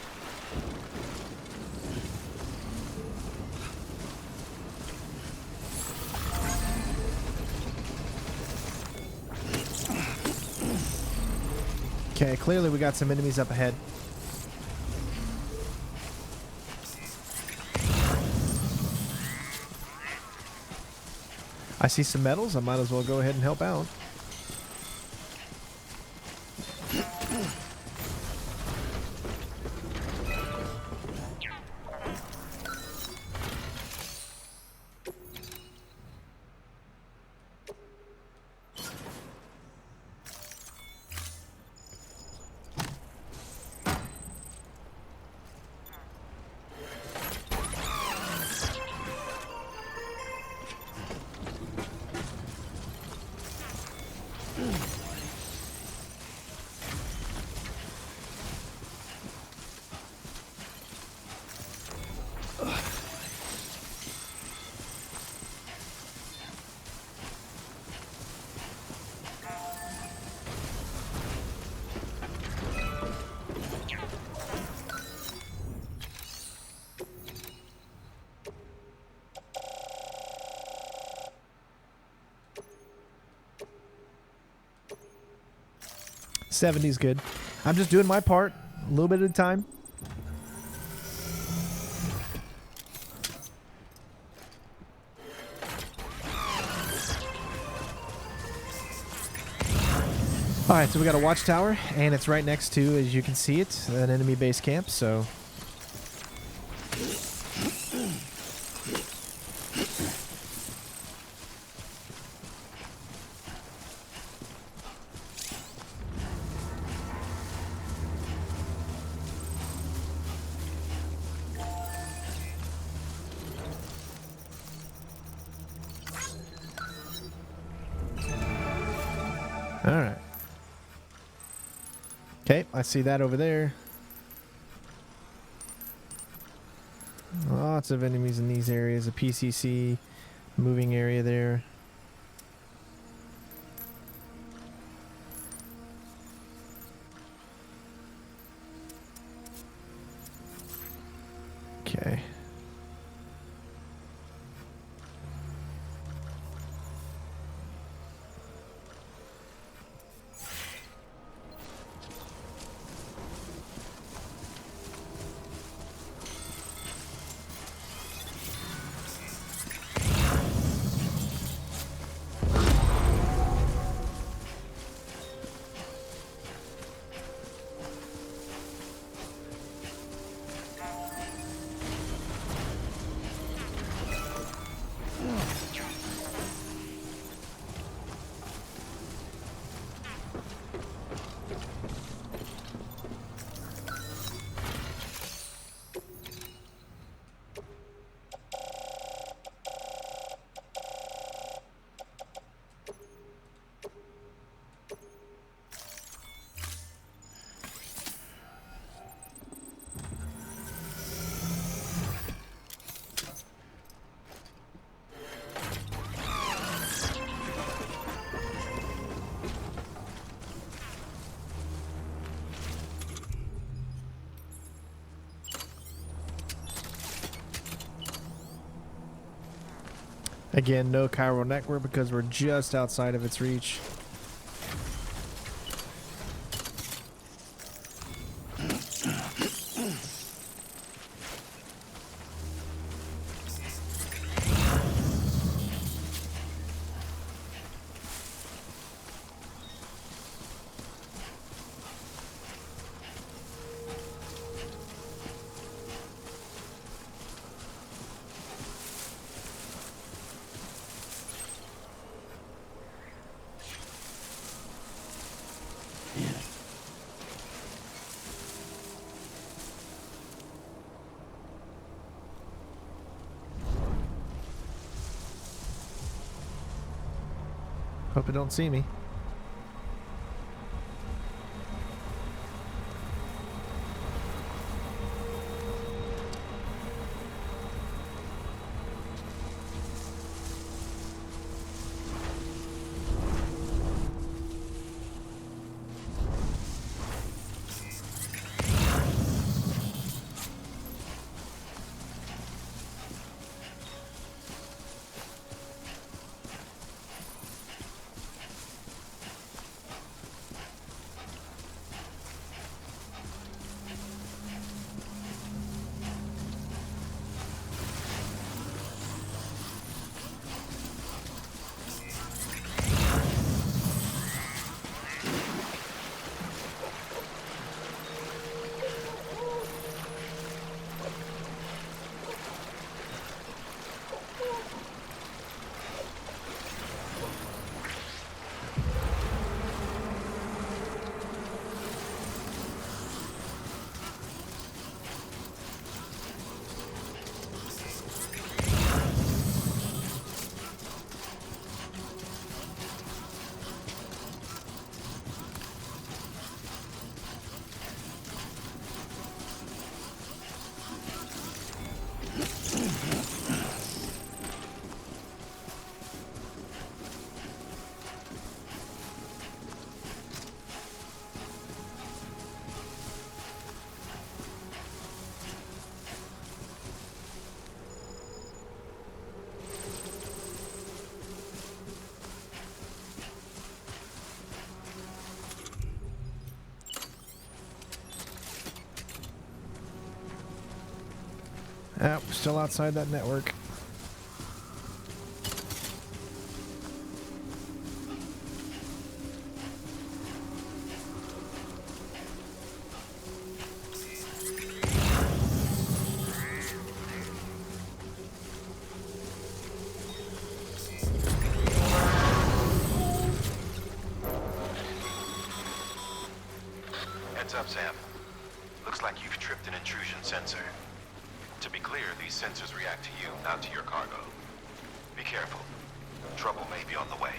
Okay, clearly we got some enemies up ahead. I see some medals. I might as well go ahead and help out. '70's good. I'm just doing my part, a little bit at a time. All right, so we got a watchtower, and it's right next to, as you can see it, an enemy base camp, so... All right. Okay, I see that over there. Lots of enemies in these areas. A PCC moving area there. Okay. Again, no chiral network because we're just outside of its reach. Hope it don't see me. We're still outside that network. these sensors react to you, not to your cargo. Be careful. Trouble may be on the way.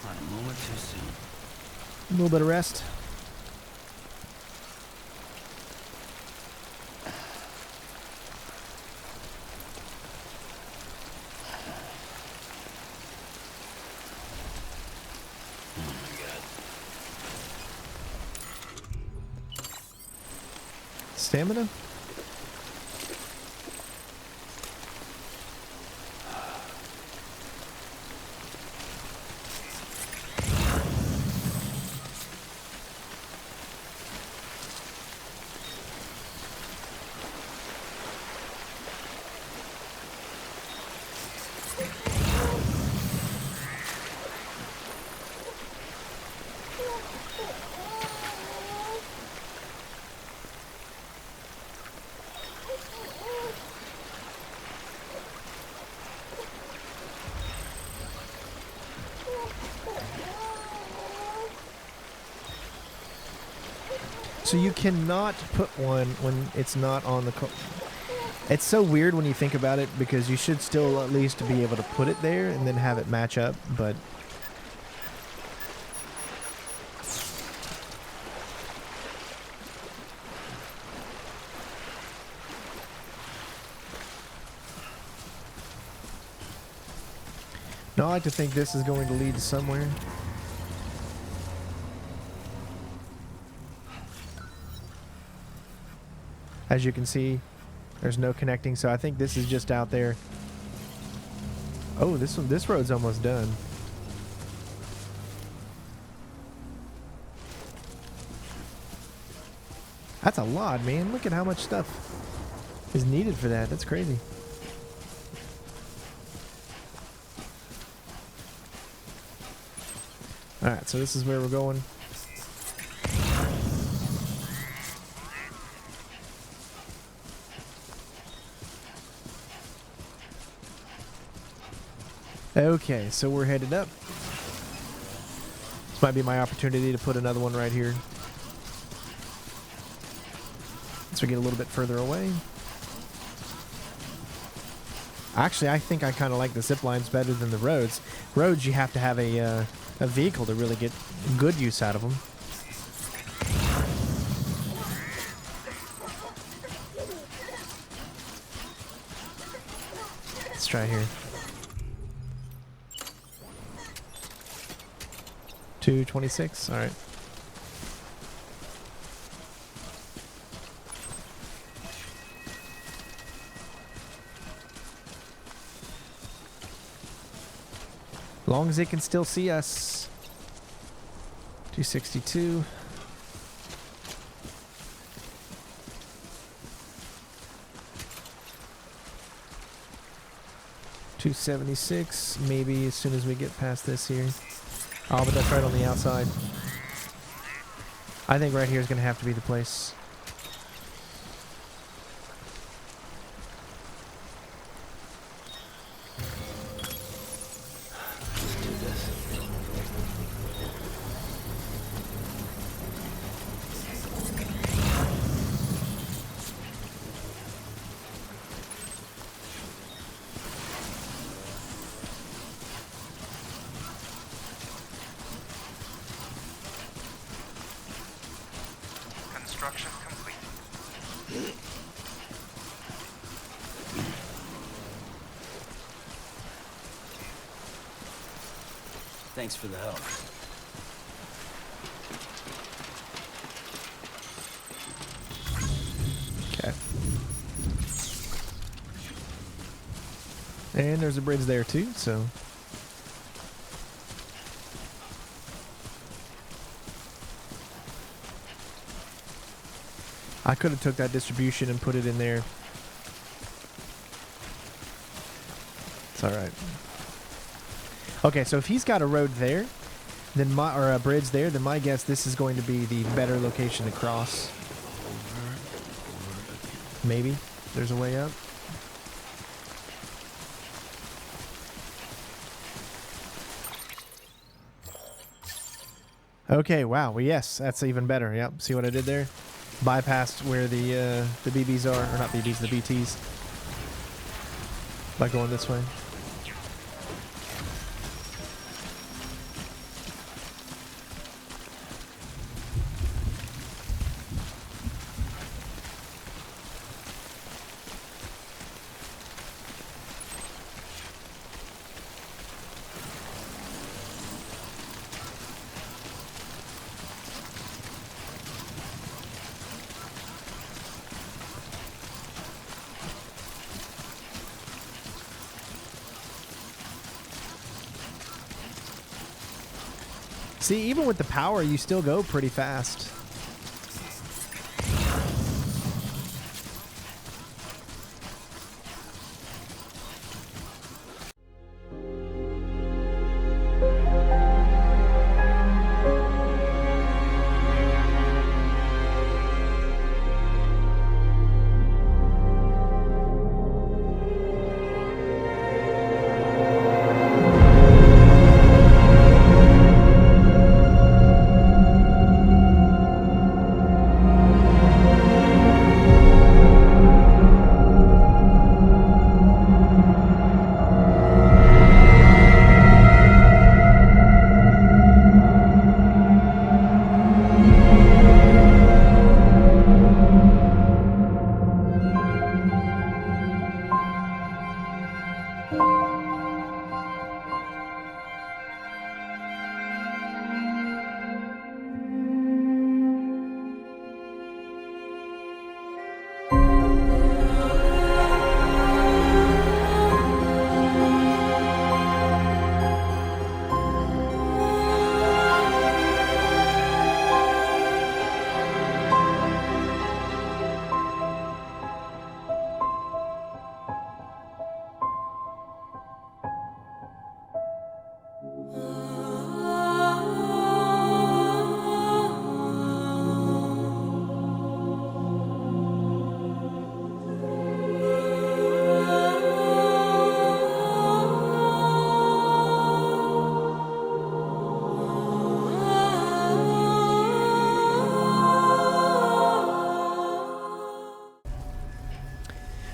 Not a moment too soon. A little bit of rest. Stamina? So you cannot put one when it's not on the It's so weird when you think about it, because you should still at least be able to put it there and then have it match up, but no, I like to think this is going to lead to somewhere. As you can see, there's no connecting, so I think this is just out there. Oh, this road's almost done. That's a lot, man. Look at how much stuff is needed for that. That's crazy. Alright, so this is where we're going. Okay, so we're headed up. This might be my opportunity to put another one right here. As we get a little bit further away. Actually, I think I kind of like the zip lines better than the roads. Roads, you have to have a vehicle to really get good use out of them. Let's try here. 226, all right. Long as it can still see us. 262. $276, maybe as soon as we get past this here. Oh, but that's right on the outside. I think right here is going to have to be the place. Let's do this. Construction complete. Thanks for the help. Okay. And there's a bridge there too, so. I could have took that distribution and put it in there. It's alright. Okay, so if he's got a road there, then or a bridge there, then my guess this is going to be the better location to cross. Maybe there's a way up. Okay, wow. Well, yes, that's even better. Yep. See what I did there? Bypassed where the BBs are, or not BBs, the BTs. By going this way. See, even with the power, you still go pretty fast.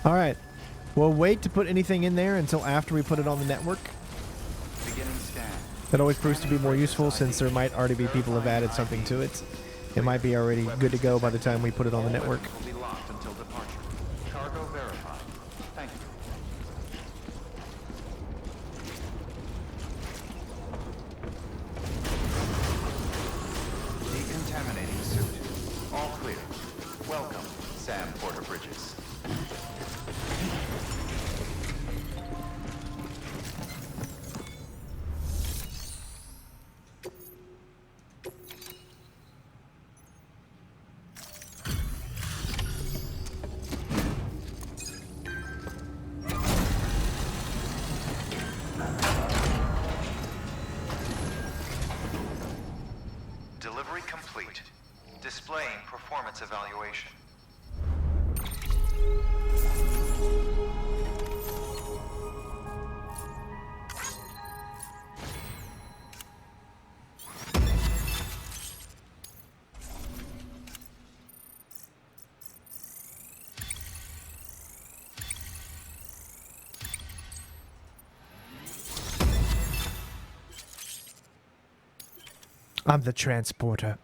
All right. We'll wait to put anything in there until after we put it on the network. Beginning scan. That always proves to be more useful since there might already be people who have added something to it. It might be already good to go by the time we put it on the network. Will be locked until departure. Cargo verified. Thank you. Decontaminating suit. All clear. Welcome, Sam Porter Bridges. Delivery complete. Displaying performance evaluation. I'm the transporter.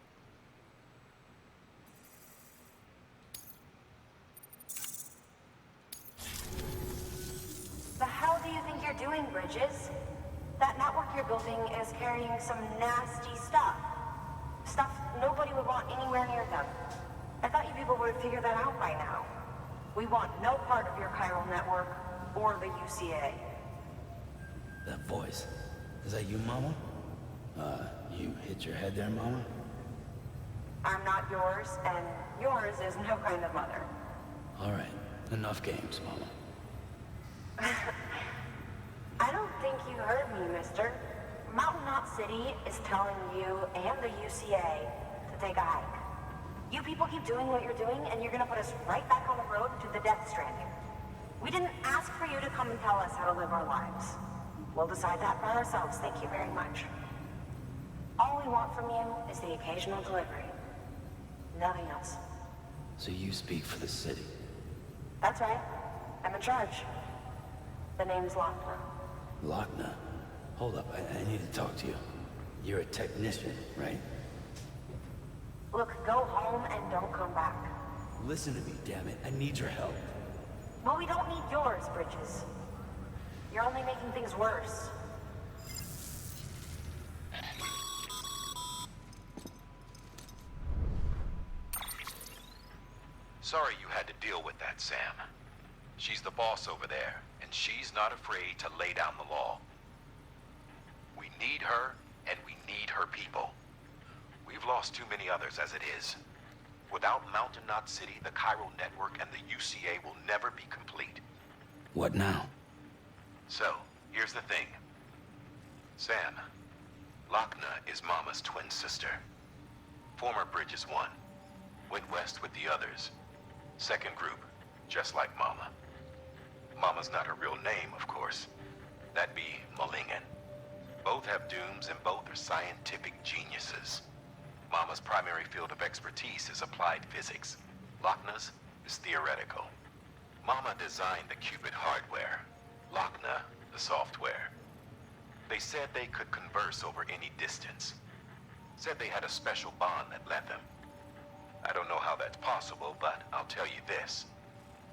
The hell do you think you're doing, Bridges? That network you're building is carrying some nasty stuff. Stuff nobody would want anywhere near them. I thought you people would have figured that out by now. We want no part of your chiral network or the UCA. That voice. Is that you, Mama? You hit your head there, Mama? I'm not yours, and yours is no kind of mother. All right. Enough games, Mama. I don't think you heard me, mister. Mountain Knot City is telling you and the UCA to take a hike. You people keep doing what you're doing, and you're gonna put us right back on the road to the Death Stranding. We didn't ask for you to come and tell us how to live our lives. We'll decide that for ourselves, thank you very much. All we want from you is the occasional delivery. Nothing else. So you speak for the city? That's right. I'm in charge. The name's Lochner. Lochner? Hold up, I need to talk to you. You're a technician, right? Look, go home and don't come back. Listen to me, damn it. I need your help. Well, we don't need yours, Bridges. You're only making things worse. Sorry you had to deal with that, Sam. She's the boss over there, and she's not afraid to lay down the law. We need her, and we need her people. We've lost too many others as it is. Without Mountain Knot City, the chiral network and the UCA will never be complete. What now? So, here's the thing. Sam, Lochner is Mama's twin sister. Former Bridges 1. Went west with the others. Second group, just like Mama. Mama's not her real name, of course. That'd be Malingen. Both have dooms and both are scientific geniuses. Mama's primary field of expertise is applied physics. Lochner's is theoretical. Mama designed the Cupid hardware. Lochner, the software. They said they could converse over any distance. Said they had a special bond that led them. I don't know how that's possible, but I'll tell you this.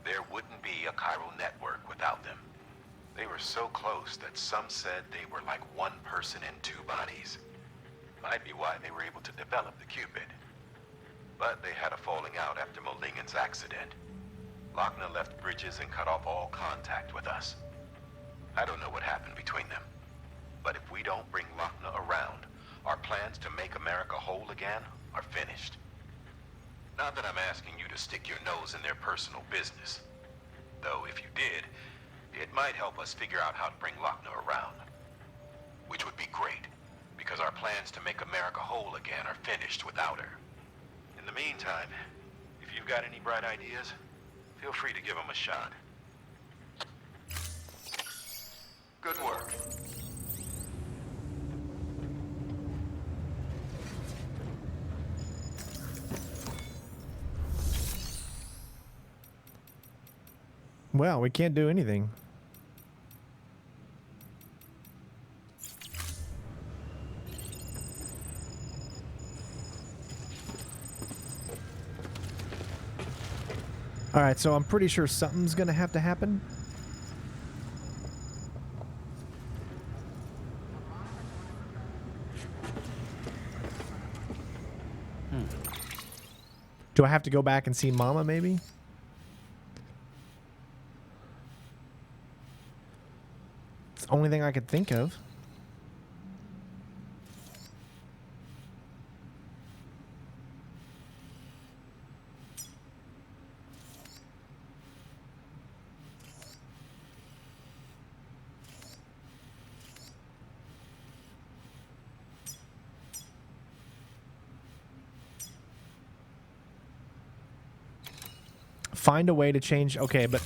There wouldn't be a chiral network without them. They were so close that some said they were like one person in two bodies. Might be why they were able to develop the Cupid. But they had a falling out after Malingen's accident. Lochner left Bridges and cut off all contact with us. I don't know what happened between them. But if we don't bring Lochner around, our plans to make America whole again are finished. Not that I'm asking you to stick your nose in their personal business. Though if you did, it might help us figure out how to bring Lochner around. Which would be great, because our plans to make America whole again are finished without her. In the meantime, if you've got any bright ideas, feel free to give them a shot. Good work. Well, we can't do anything. All right, so I'm pretty sure something's gonna have to happen. Do I have to go back and see Mama, maybe? It's the only thing I could think of. Find a way to change. Okay, but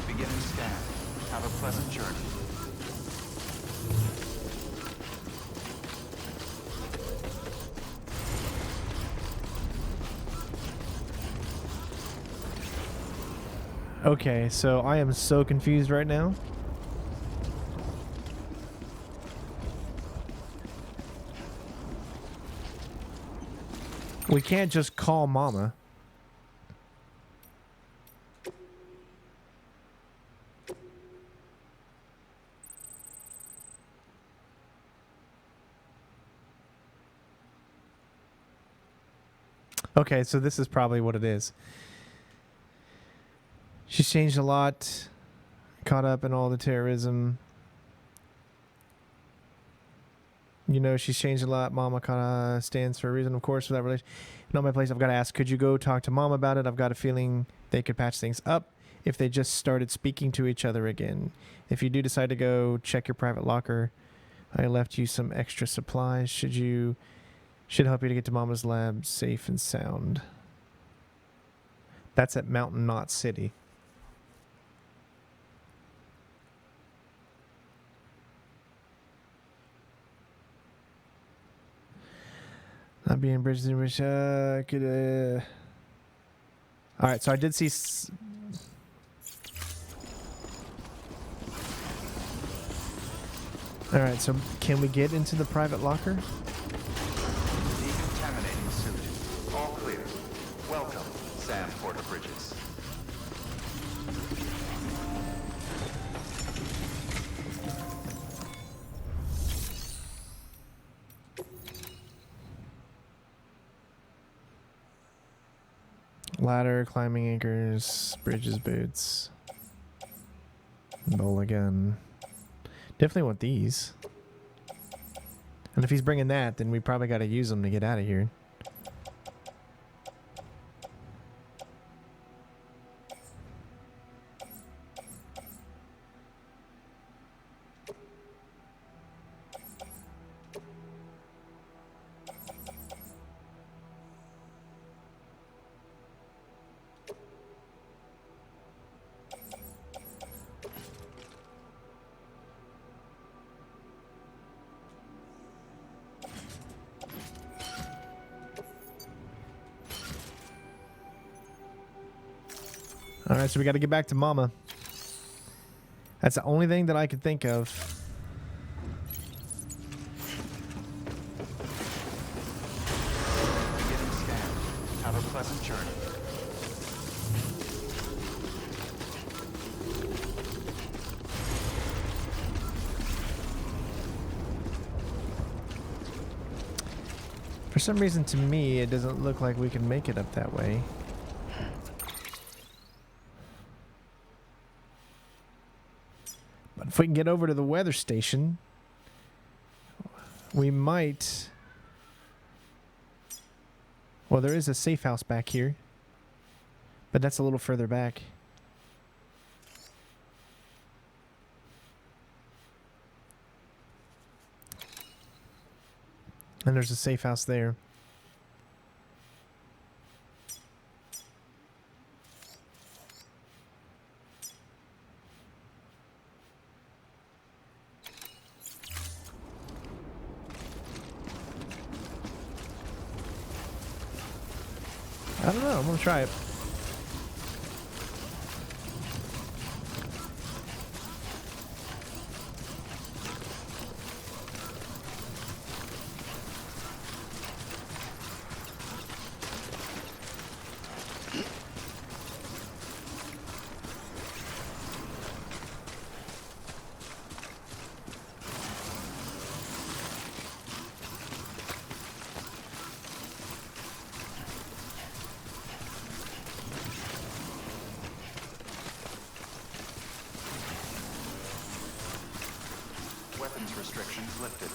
Beginning scan. Have a pleasant journey. okay, so I am so confused right now. We can't just call Mama. Okay, so this is probably what it is. She's changed a lot, caught up in all the terrorism. You know, she's changed a lot. Mama kind of stands for a reason, of course, for that relation. Not my place. I've got to ask, could you go talk to Mom about it? I've got a feeling they could patch things up if they just started speaking to each other again. If you do decide to go, check your private locker. I left you some extra supplies. Should help you to get to Mama's lab safe and sound. That's at Mountain Knot City. Not being bridges in which could. All right, so I did see. All right, so can we get into the private locker? Decontaminating suit. All clear. Welcome, Sam Porter Bridges. Ladder, climbing anchors, bridges, boots, bola gun. Definitely want these. And if he's bringing that, then we probably got to use them to get out of here. All right, so we got to get back to Mama. That's the only thing that I could think of. Getting scanned. Have a pleasant journey. For some reason, to me, it doesn't look like we can make it up that way. But if we can get over to the weather station, we might... Well, there is a safe house back here, but that's a little further back. And there's a safe house there. I don't know. I'm going to try it. Weapons restrictions lifted.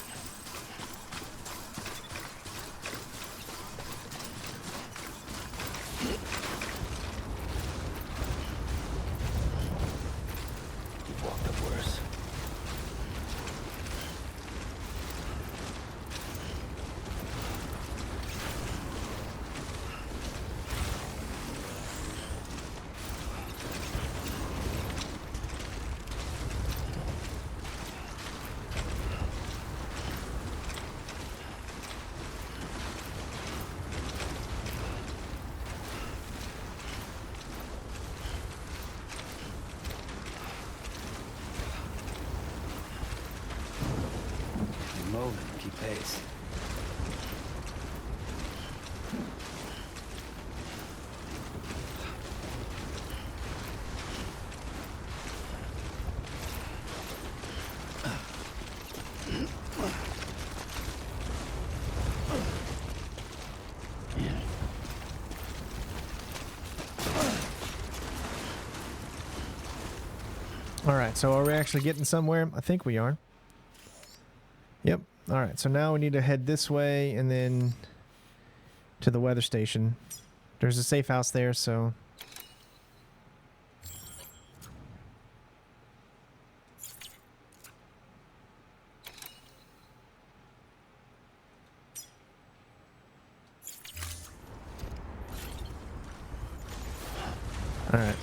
You've walked up worse. Moving, keep pace. Alright, so are we actually getting somewhere? I think we are. Yep. Alright, so now we need to head this way and then to the weather station. There's a safe house there, so... Alright.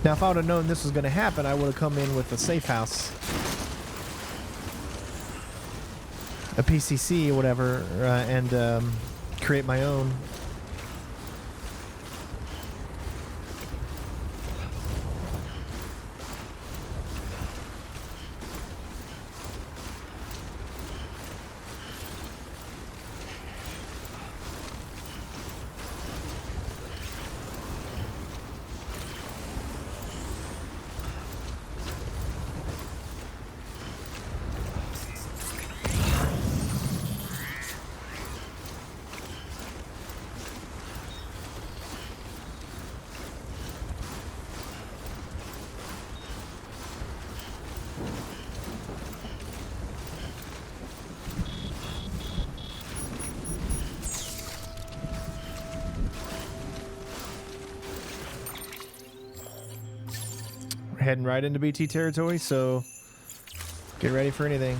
Now, if I would have known this was going to happen, I would have come in with a safe house. A PCC or whatever, and create my own. We're heading right into BT territory, so get ready for anything.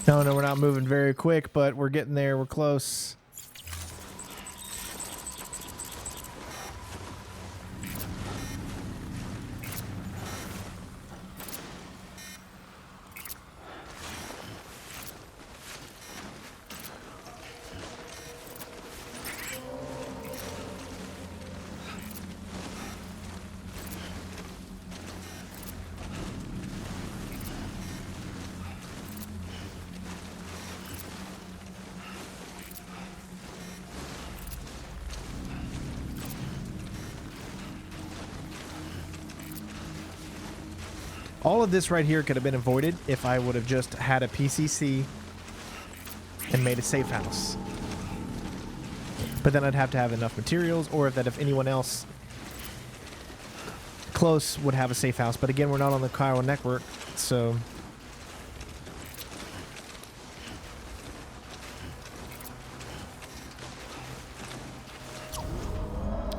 No, we're not moving very quick, but we're getting there. We're close. All of this right here could have been avoided if I would have just had a PCC and made a safe house. But then I'd have to have enough materials, or if anyone else close would have a safe house. But again, we're not on the chiral network, so...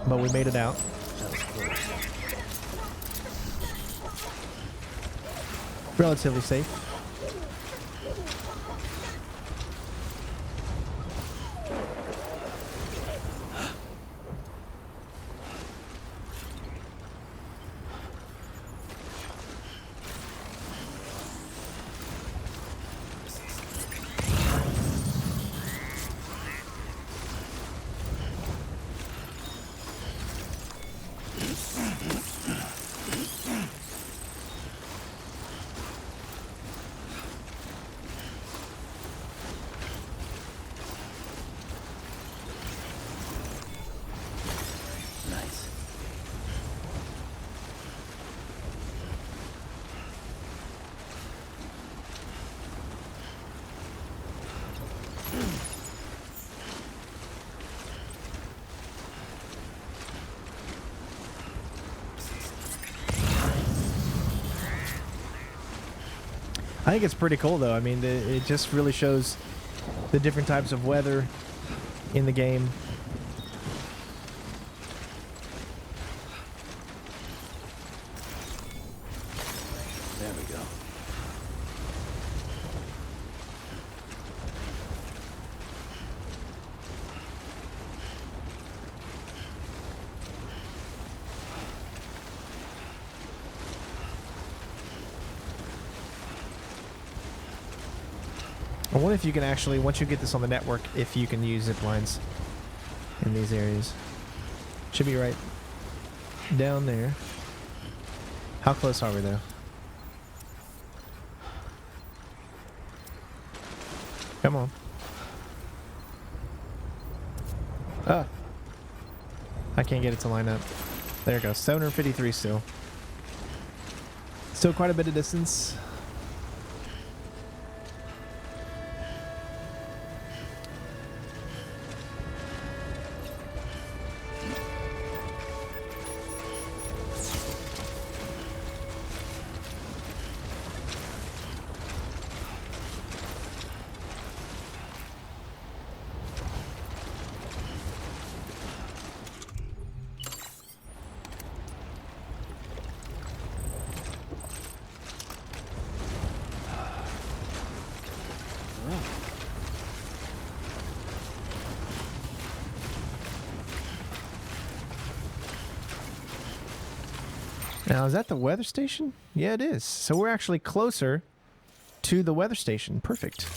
But we made it out. Relatively safe. I think it's pretty cool, though. I mean, it just really shows the different types of weather in the game. There we go. I wonder if you can actually, once you get this on the network, if you can use zip lines in these areas. Should be right down there. How close are we, though? Come on. Ah. I can't get it to line up. There it goes. 753 still. Still quite a bit of distance. Now, is that the weather station? Yeah, it is. So we're actually closer to the weather station. Perfect.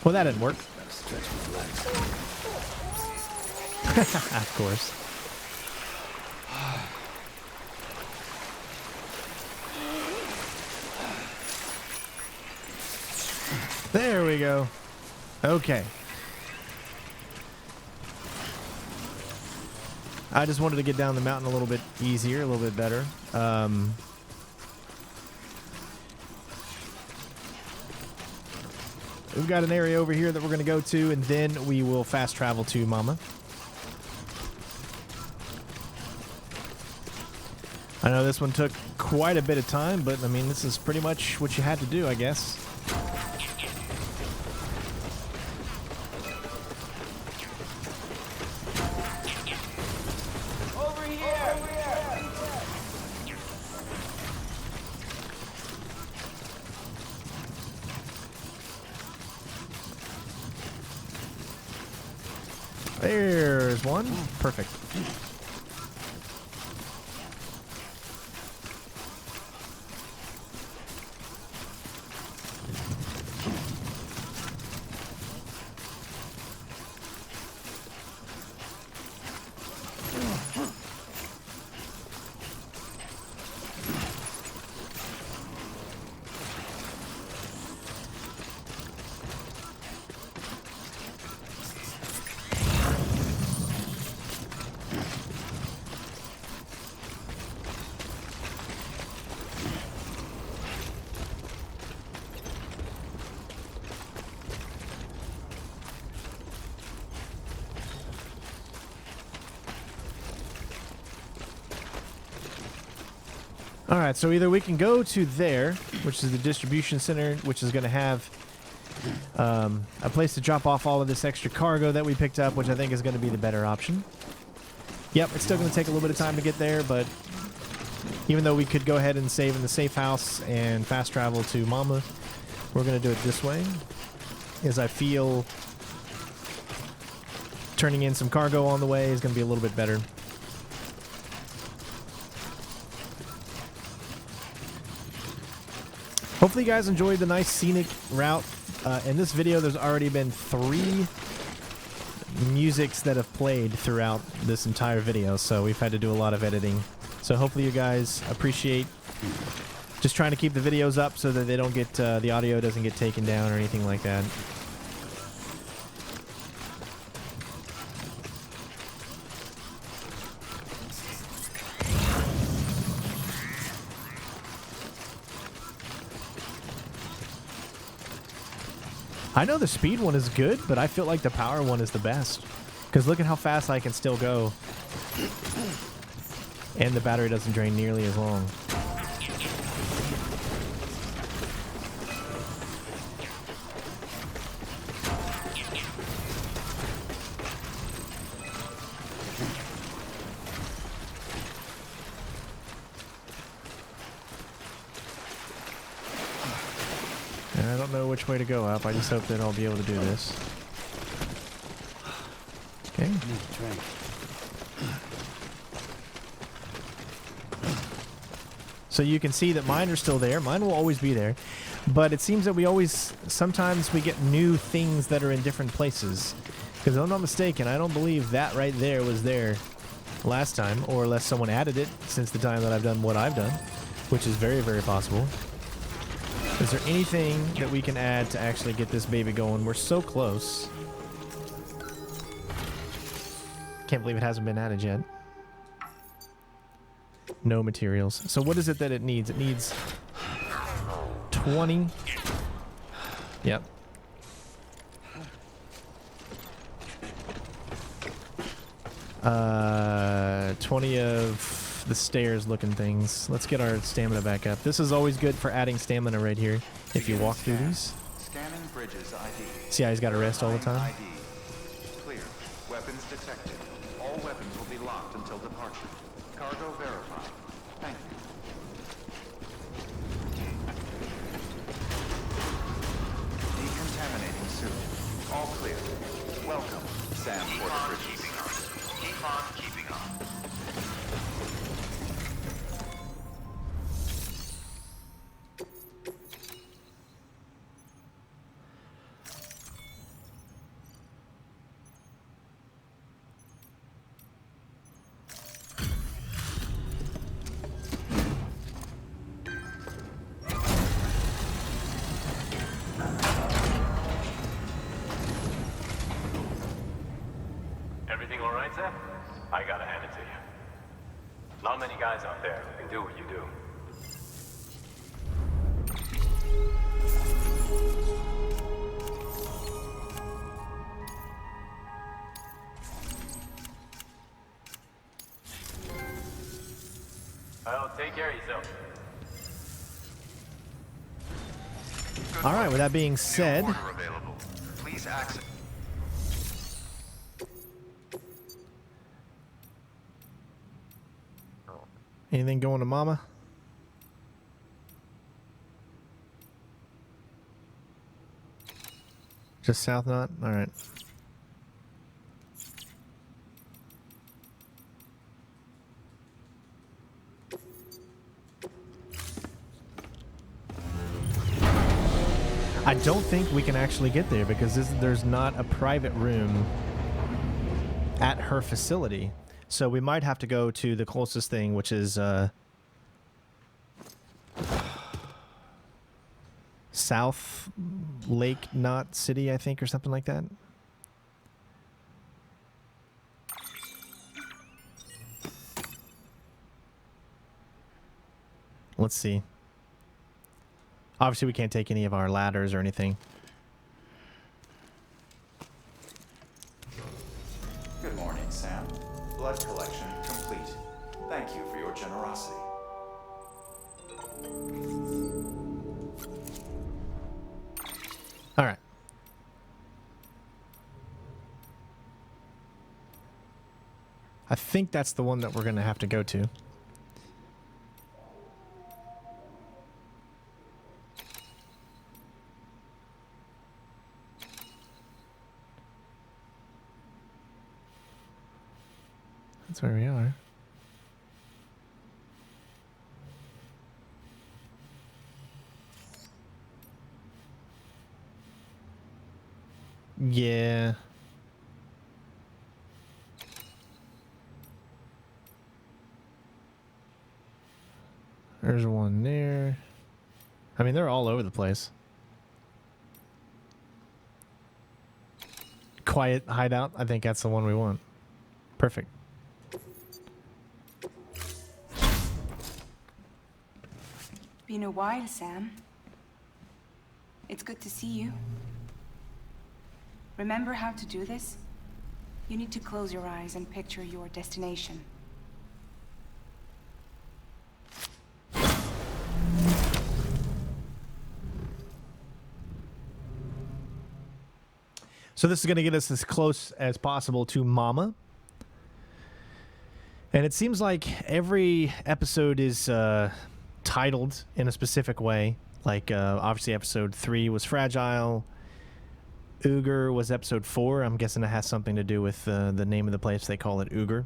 Well, that didn't work. Gotta stretch my legs. Of course. There we go. Okay. I just wanted to get down the mountain a little bit easier, a little bit better. We've got an area over here that we're going to go to, and then we will fast travel to Mama. I know this one took quite a bit of time, but I mean, this is pretty much what you had to do, I guess. There's one. Perfect. Alright, so either we can go to there, which is the distribution center, which is going to have a place to drop off all of this extra cargo that we picked up, which I think is going to be the better option. Yep, it's still going to take a little bit of time to get there, but even though we could go ahead and save in the safe house and fast travel to Mama, we're going to do it this way, as I feel turning in some cargo on the way is going to be a little bit better. Hopefully you guys enjoyed the nice scenic route. In this video, there's already been 3 musics that have played throughout this entire video, so we've had to do a lot of editing. So hopefully you guys appreciate just trying to keep the videos up so that they don't get the audio doesn't get taken down or anything like that. I know the speed one is good, but I feel like the power one is the best. Because look at how fast I can still go. And the battery doesn't drain nearly as long. I don't know which way to go up. I just hope that I'll be able to do this. Okay. So you can see that mine are still there. Mine will always be there. But it seems that we always, sometimes we get new things that are in different places. Because if I'm not mistaken, I don't believe that right there was there last time. Or unless someone added it since the time that I've done what I've done. Which is very, very possible. Is there anything that we can add to actually get this baby going? We're so close. Can't believe it hasn't been added yet. No materials. So what is it that it needs? It needs 20. Yep. Uh, 20 of the stairs looking things. Let's get our stamina back up. This is always good for adding stamina right here if you walk through these. Scanning bridges ID. See how he's got to rest all the time? ID. Clear. Weapons detected. All weapons will be locked until departure. Cargo verified. Thank you. Decontaminating suit. All clear. Welcome, Sam Porter Bridges. Keep on keeping on. Everything all right, Sam? I gotta hand it to you. Not many guys out there who can do what you do. Well, take care of yourself. All right, with that being said, Please access. anything going to Mama? Just South Knot? All right. I don't think we can actually get there because there's not a private room at her facility. So we might have to go to the closest thing, which is South Lake Knot City, I think, or something like that. Let's see. Obviously, we can't take any of our ladders or anything. Good morning, Sam. Blood collection complete. Thank you for your generosity. All right. I think that's the one that we're going to have to go to. That's where we are. Yeah. There's one there. I mean, they're all over the place. Quiet hideout. I think that's the one we want. Perfect. Been a while, Sam. It's good to see you. Remember how to do this? You need to close your eyes and picture your destination. So this is going to get us as close as possible to Mama. And it seems like every episode is titled in a specific way. Like, obviously, episode 3 was Fragile. Uger was episode 4. I'm guessing it has something to do with the name of the place. They call it Uger.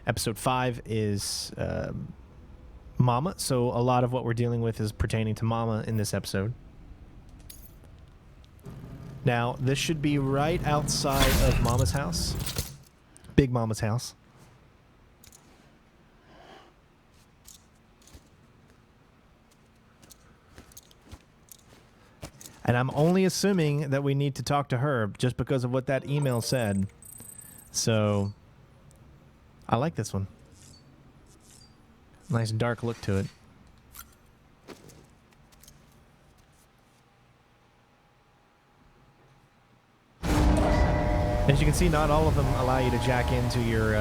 Episode 5 is Mama. So a lot of what we're dealing with is pertaining to Mama in this episode. Now, this should be right outside of Mama's house. Big Mama's house. And I'm only assuming that we need to talk to her just because of what that email said. So, I like this one. Nice dark look to it. As you can see, not all of them allow you to jack into your...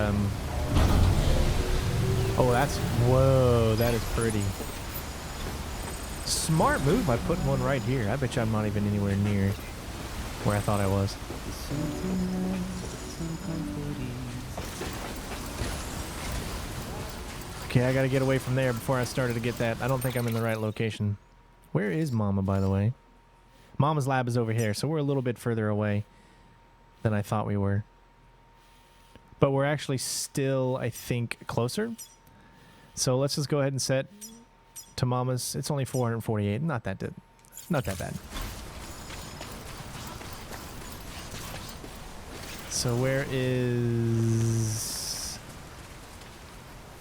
Oh, that's... Whoa, that is pretty. Smart move by putting one right here. I bet you I'm not even anywhere near where I thought I was. Okay, I gotta get away from there before I started to get that. I don't think I'm in the right location. Where is Mama, by the way? Mama's lab is over here, so we're a little bit further away than I thought we were. But we're actually still, I think, closer. So let's just go ahead and set to Mama's. It's only 448. Not that bad. So where is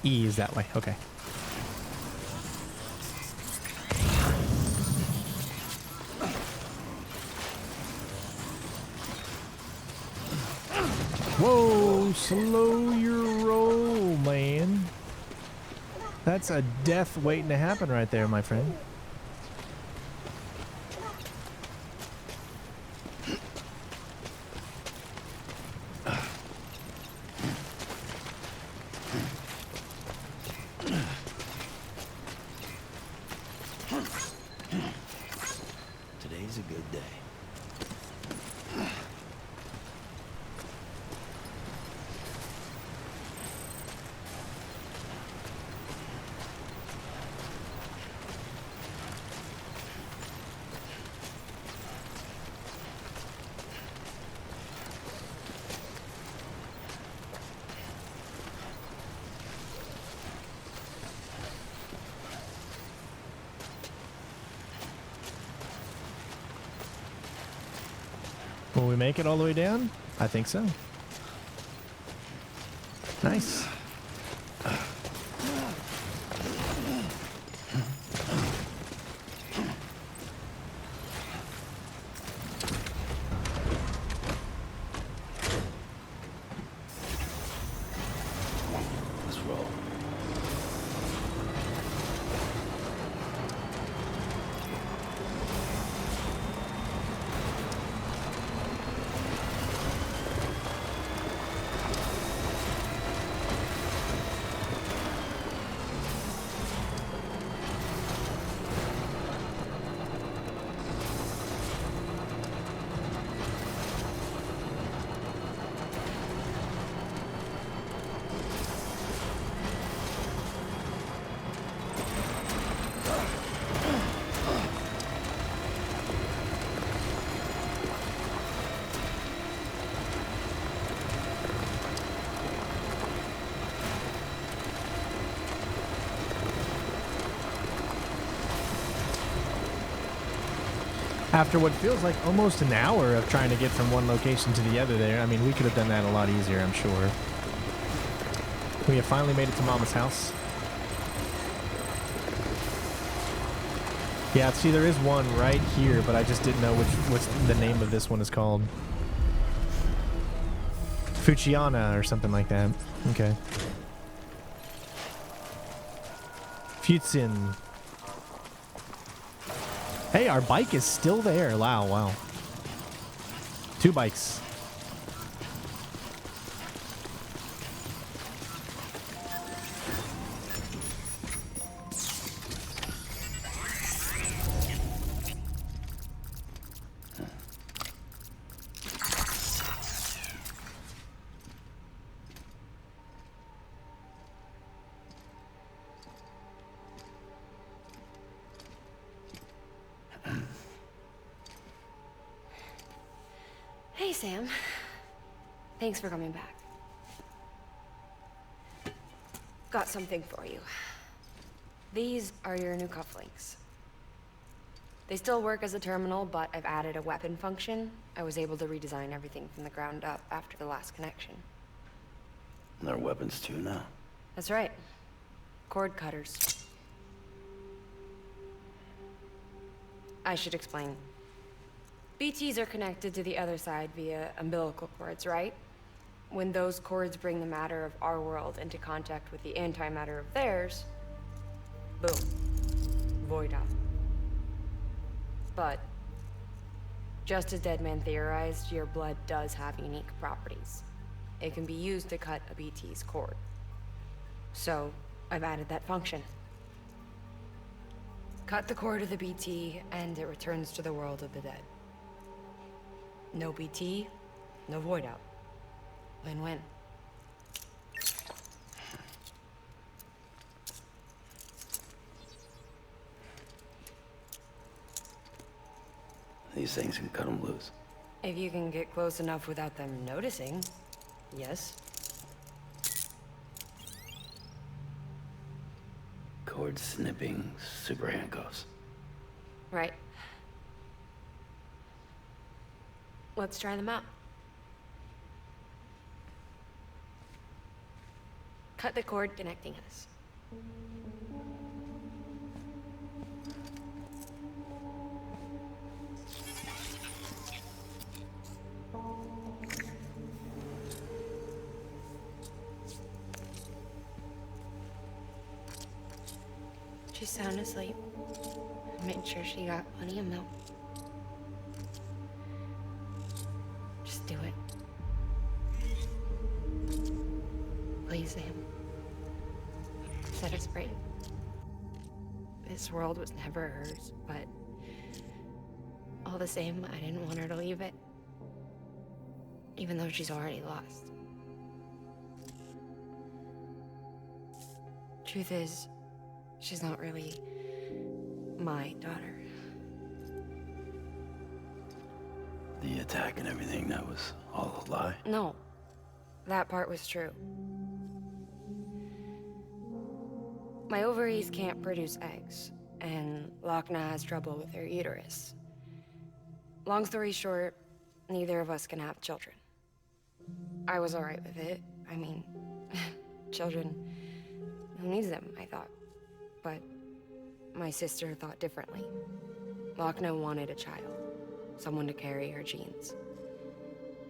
E? Is that way? Okay. Whoa! Slow your roll, man. That's a death waiting to happen right there, my friend. Today's a good day. Will we make it all the way down? I think so. Nice. Let's roll. After what feels like almost an hour of trying to get from one location to the other there, I mean, we could have done that a lot easier, I'm sure. We have finally made it to Mama's house. Yeah, see, there is one right here, but I just didn't know what's the name of this one is called. Fuchiana or something like that. Okay. Futsin. Hey, our bike is still there. Wow, wow. 2 bikes. Hey, Sam. Thanks for coming back. Got something for you. These are your new cufflinks. They still work as a terminal, but I've added a weapon function. I was able to redesign everything from the ground up after the last connection. They're weapons too now. That's right. Cord cutters. I should explain. BTs are connected to the other side via umbilical cords, right? When those cords bring the matter of our world into contact with the antimatter of theirs, boom, void out. But, just as Deadman theorized, your blood does have unique properties. It can be used to cut a BT's cord. So, I've added that function. Cut the cord of the BT, and it returns to the world of the dead. No BT, no void out. Win-win. These things can cut them loose. If you can get close enough without them noticing, yes. Cord snipping, super handcuffs. Right. Let's try them out. Cut the cord connecting us. She's sound asleep. I made sure she got plenty of milk. Just do it. Please, Sam. Set her straight. This world was never hers, but all the same, I didn't want her to leave it. Even though she's already lost. Truth is, she's not really my daughter. The attack and everything, that was all a lie? No, that part was true. My ovaries can't produce eggs, and Lochna has trouble with her uterus. Long story short, neither of us can have children. I was alright with it. I mean, children, who needs them, I thought. But my sister thought differently. Lochna wanted a child, someone to carry her genes.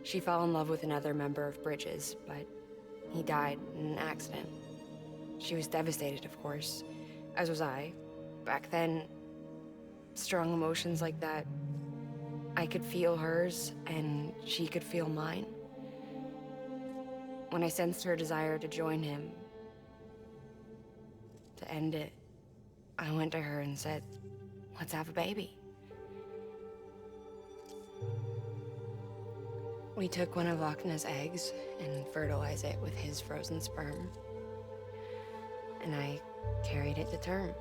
She fell in love with another member of Bridges, but he died in an accident. She was devastated, of course, as was I. Back then, strong emotions like that, I could feel hers, and she could feel mine. When I sensed her desire to join him, to end it, I went to her and said, let's have a baby. We took one of Lochna's eggs and fertilized it with his frozen sperm. And I carried it to term.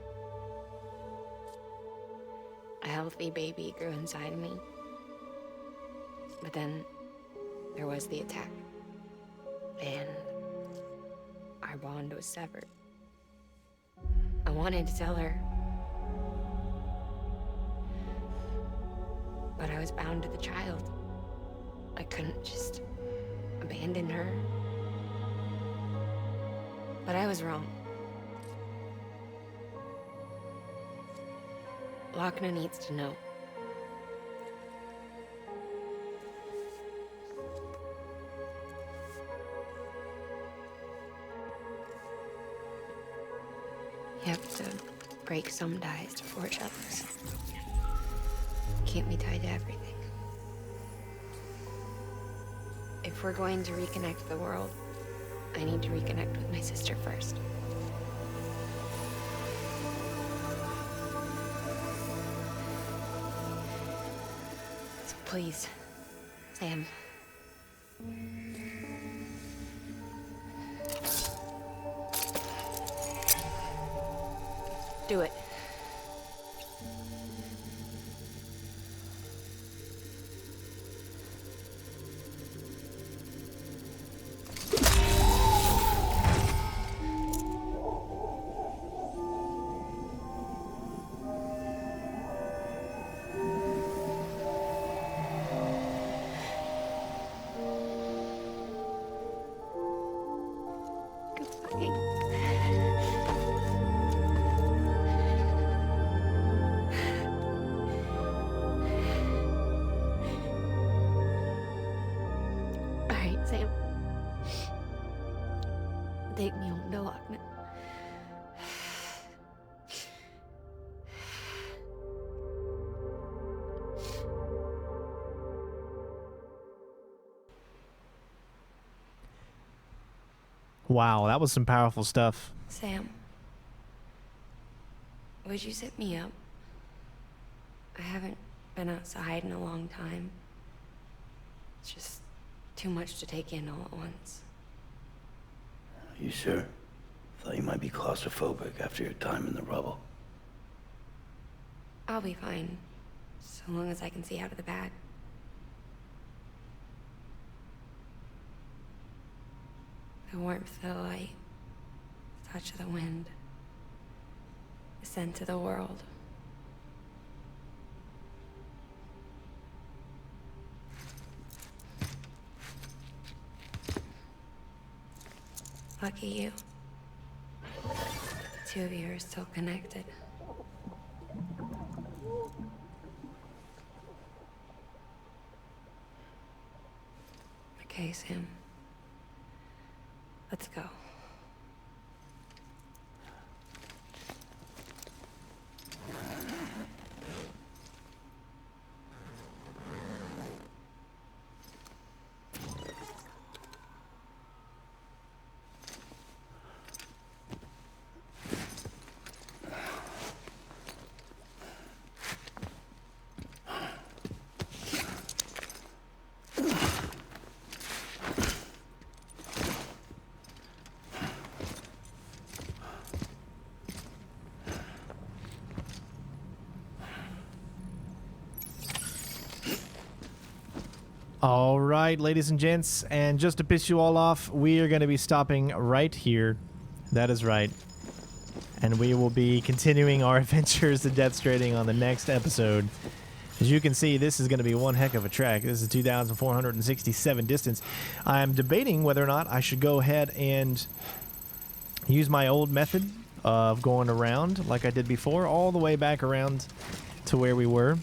A healthy baby grew inside me. But then there was the attack. And our bond was severed. I wanted to tell her, but I was bound to the child. I couldn't just abandon her. But I was wrong. Lochna needs to know. You have to break some ties to forge others. Can't be tied to everything. If we're going to reconnect the world, I need to reconnect with my sister first. So please, Sam. Do it. Sam. Take me home to Lochna. Wow, that was some powerful stuff. Sam, would you sit me up? I haven't been outside in a long time. It's just too much to take in all at once. You sure? Thought you might be claustrophobic after your time in the rubble. I'll be fine, so long as I can see out of the bag. The warmth of the light, the touch of the wind, the scent of the world. Lucky you. The two of you are still connected. Okay, Sam. Let's go. All right, ladies and gents, and just to piss you all off, we are going to be stopping right here. That is right. And we will be continuing our adventures in Death Stranding on the next episode. As you can see, this is going to be one heck of a trek. This is 2,467 distance. I'm debating whether or not I should go ahead and use my old method of going around like I did before, all the way back around to where we were,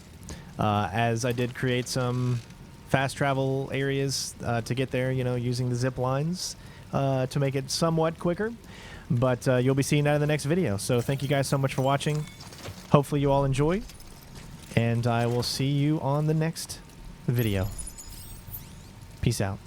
as I did create some fast travel areas to get there, you know, using the zip lines to make it somewhat quicker. But you'll be seeing that in the next video. So thank you guys so much for watching. Hopefully you all enjoy. And I will see you on the next video. Peace out.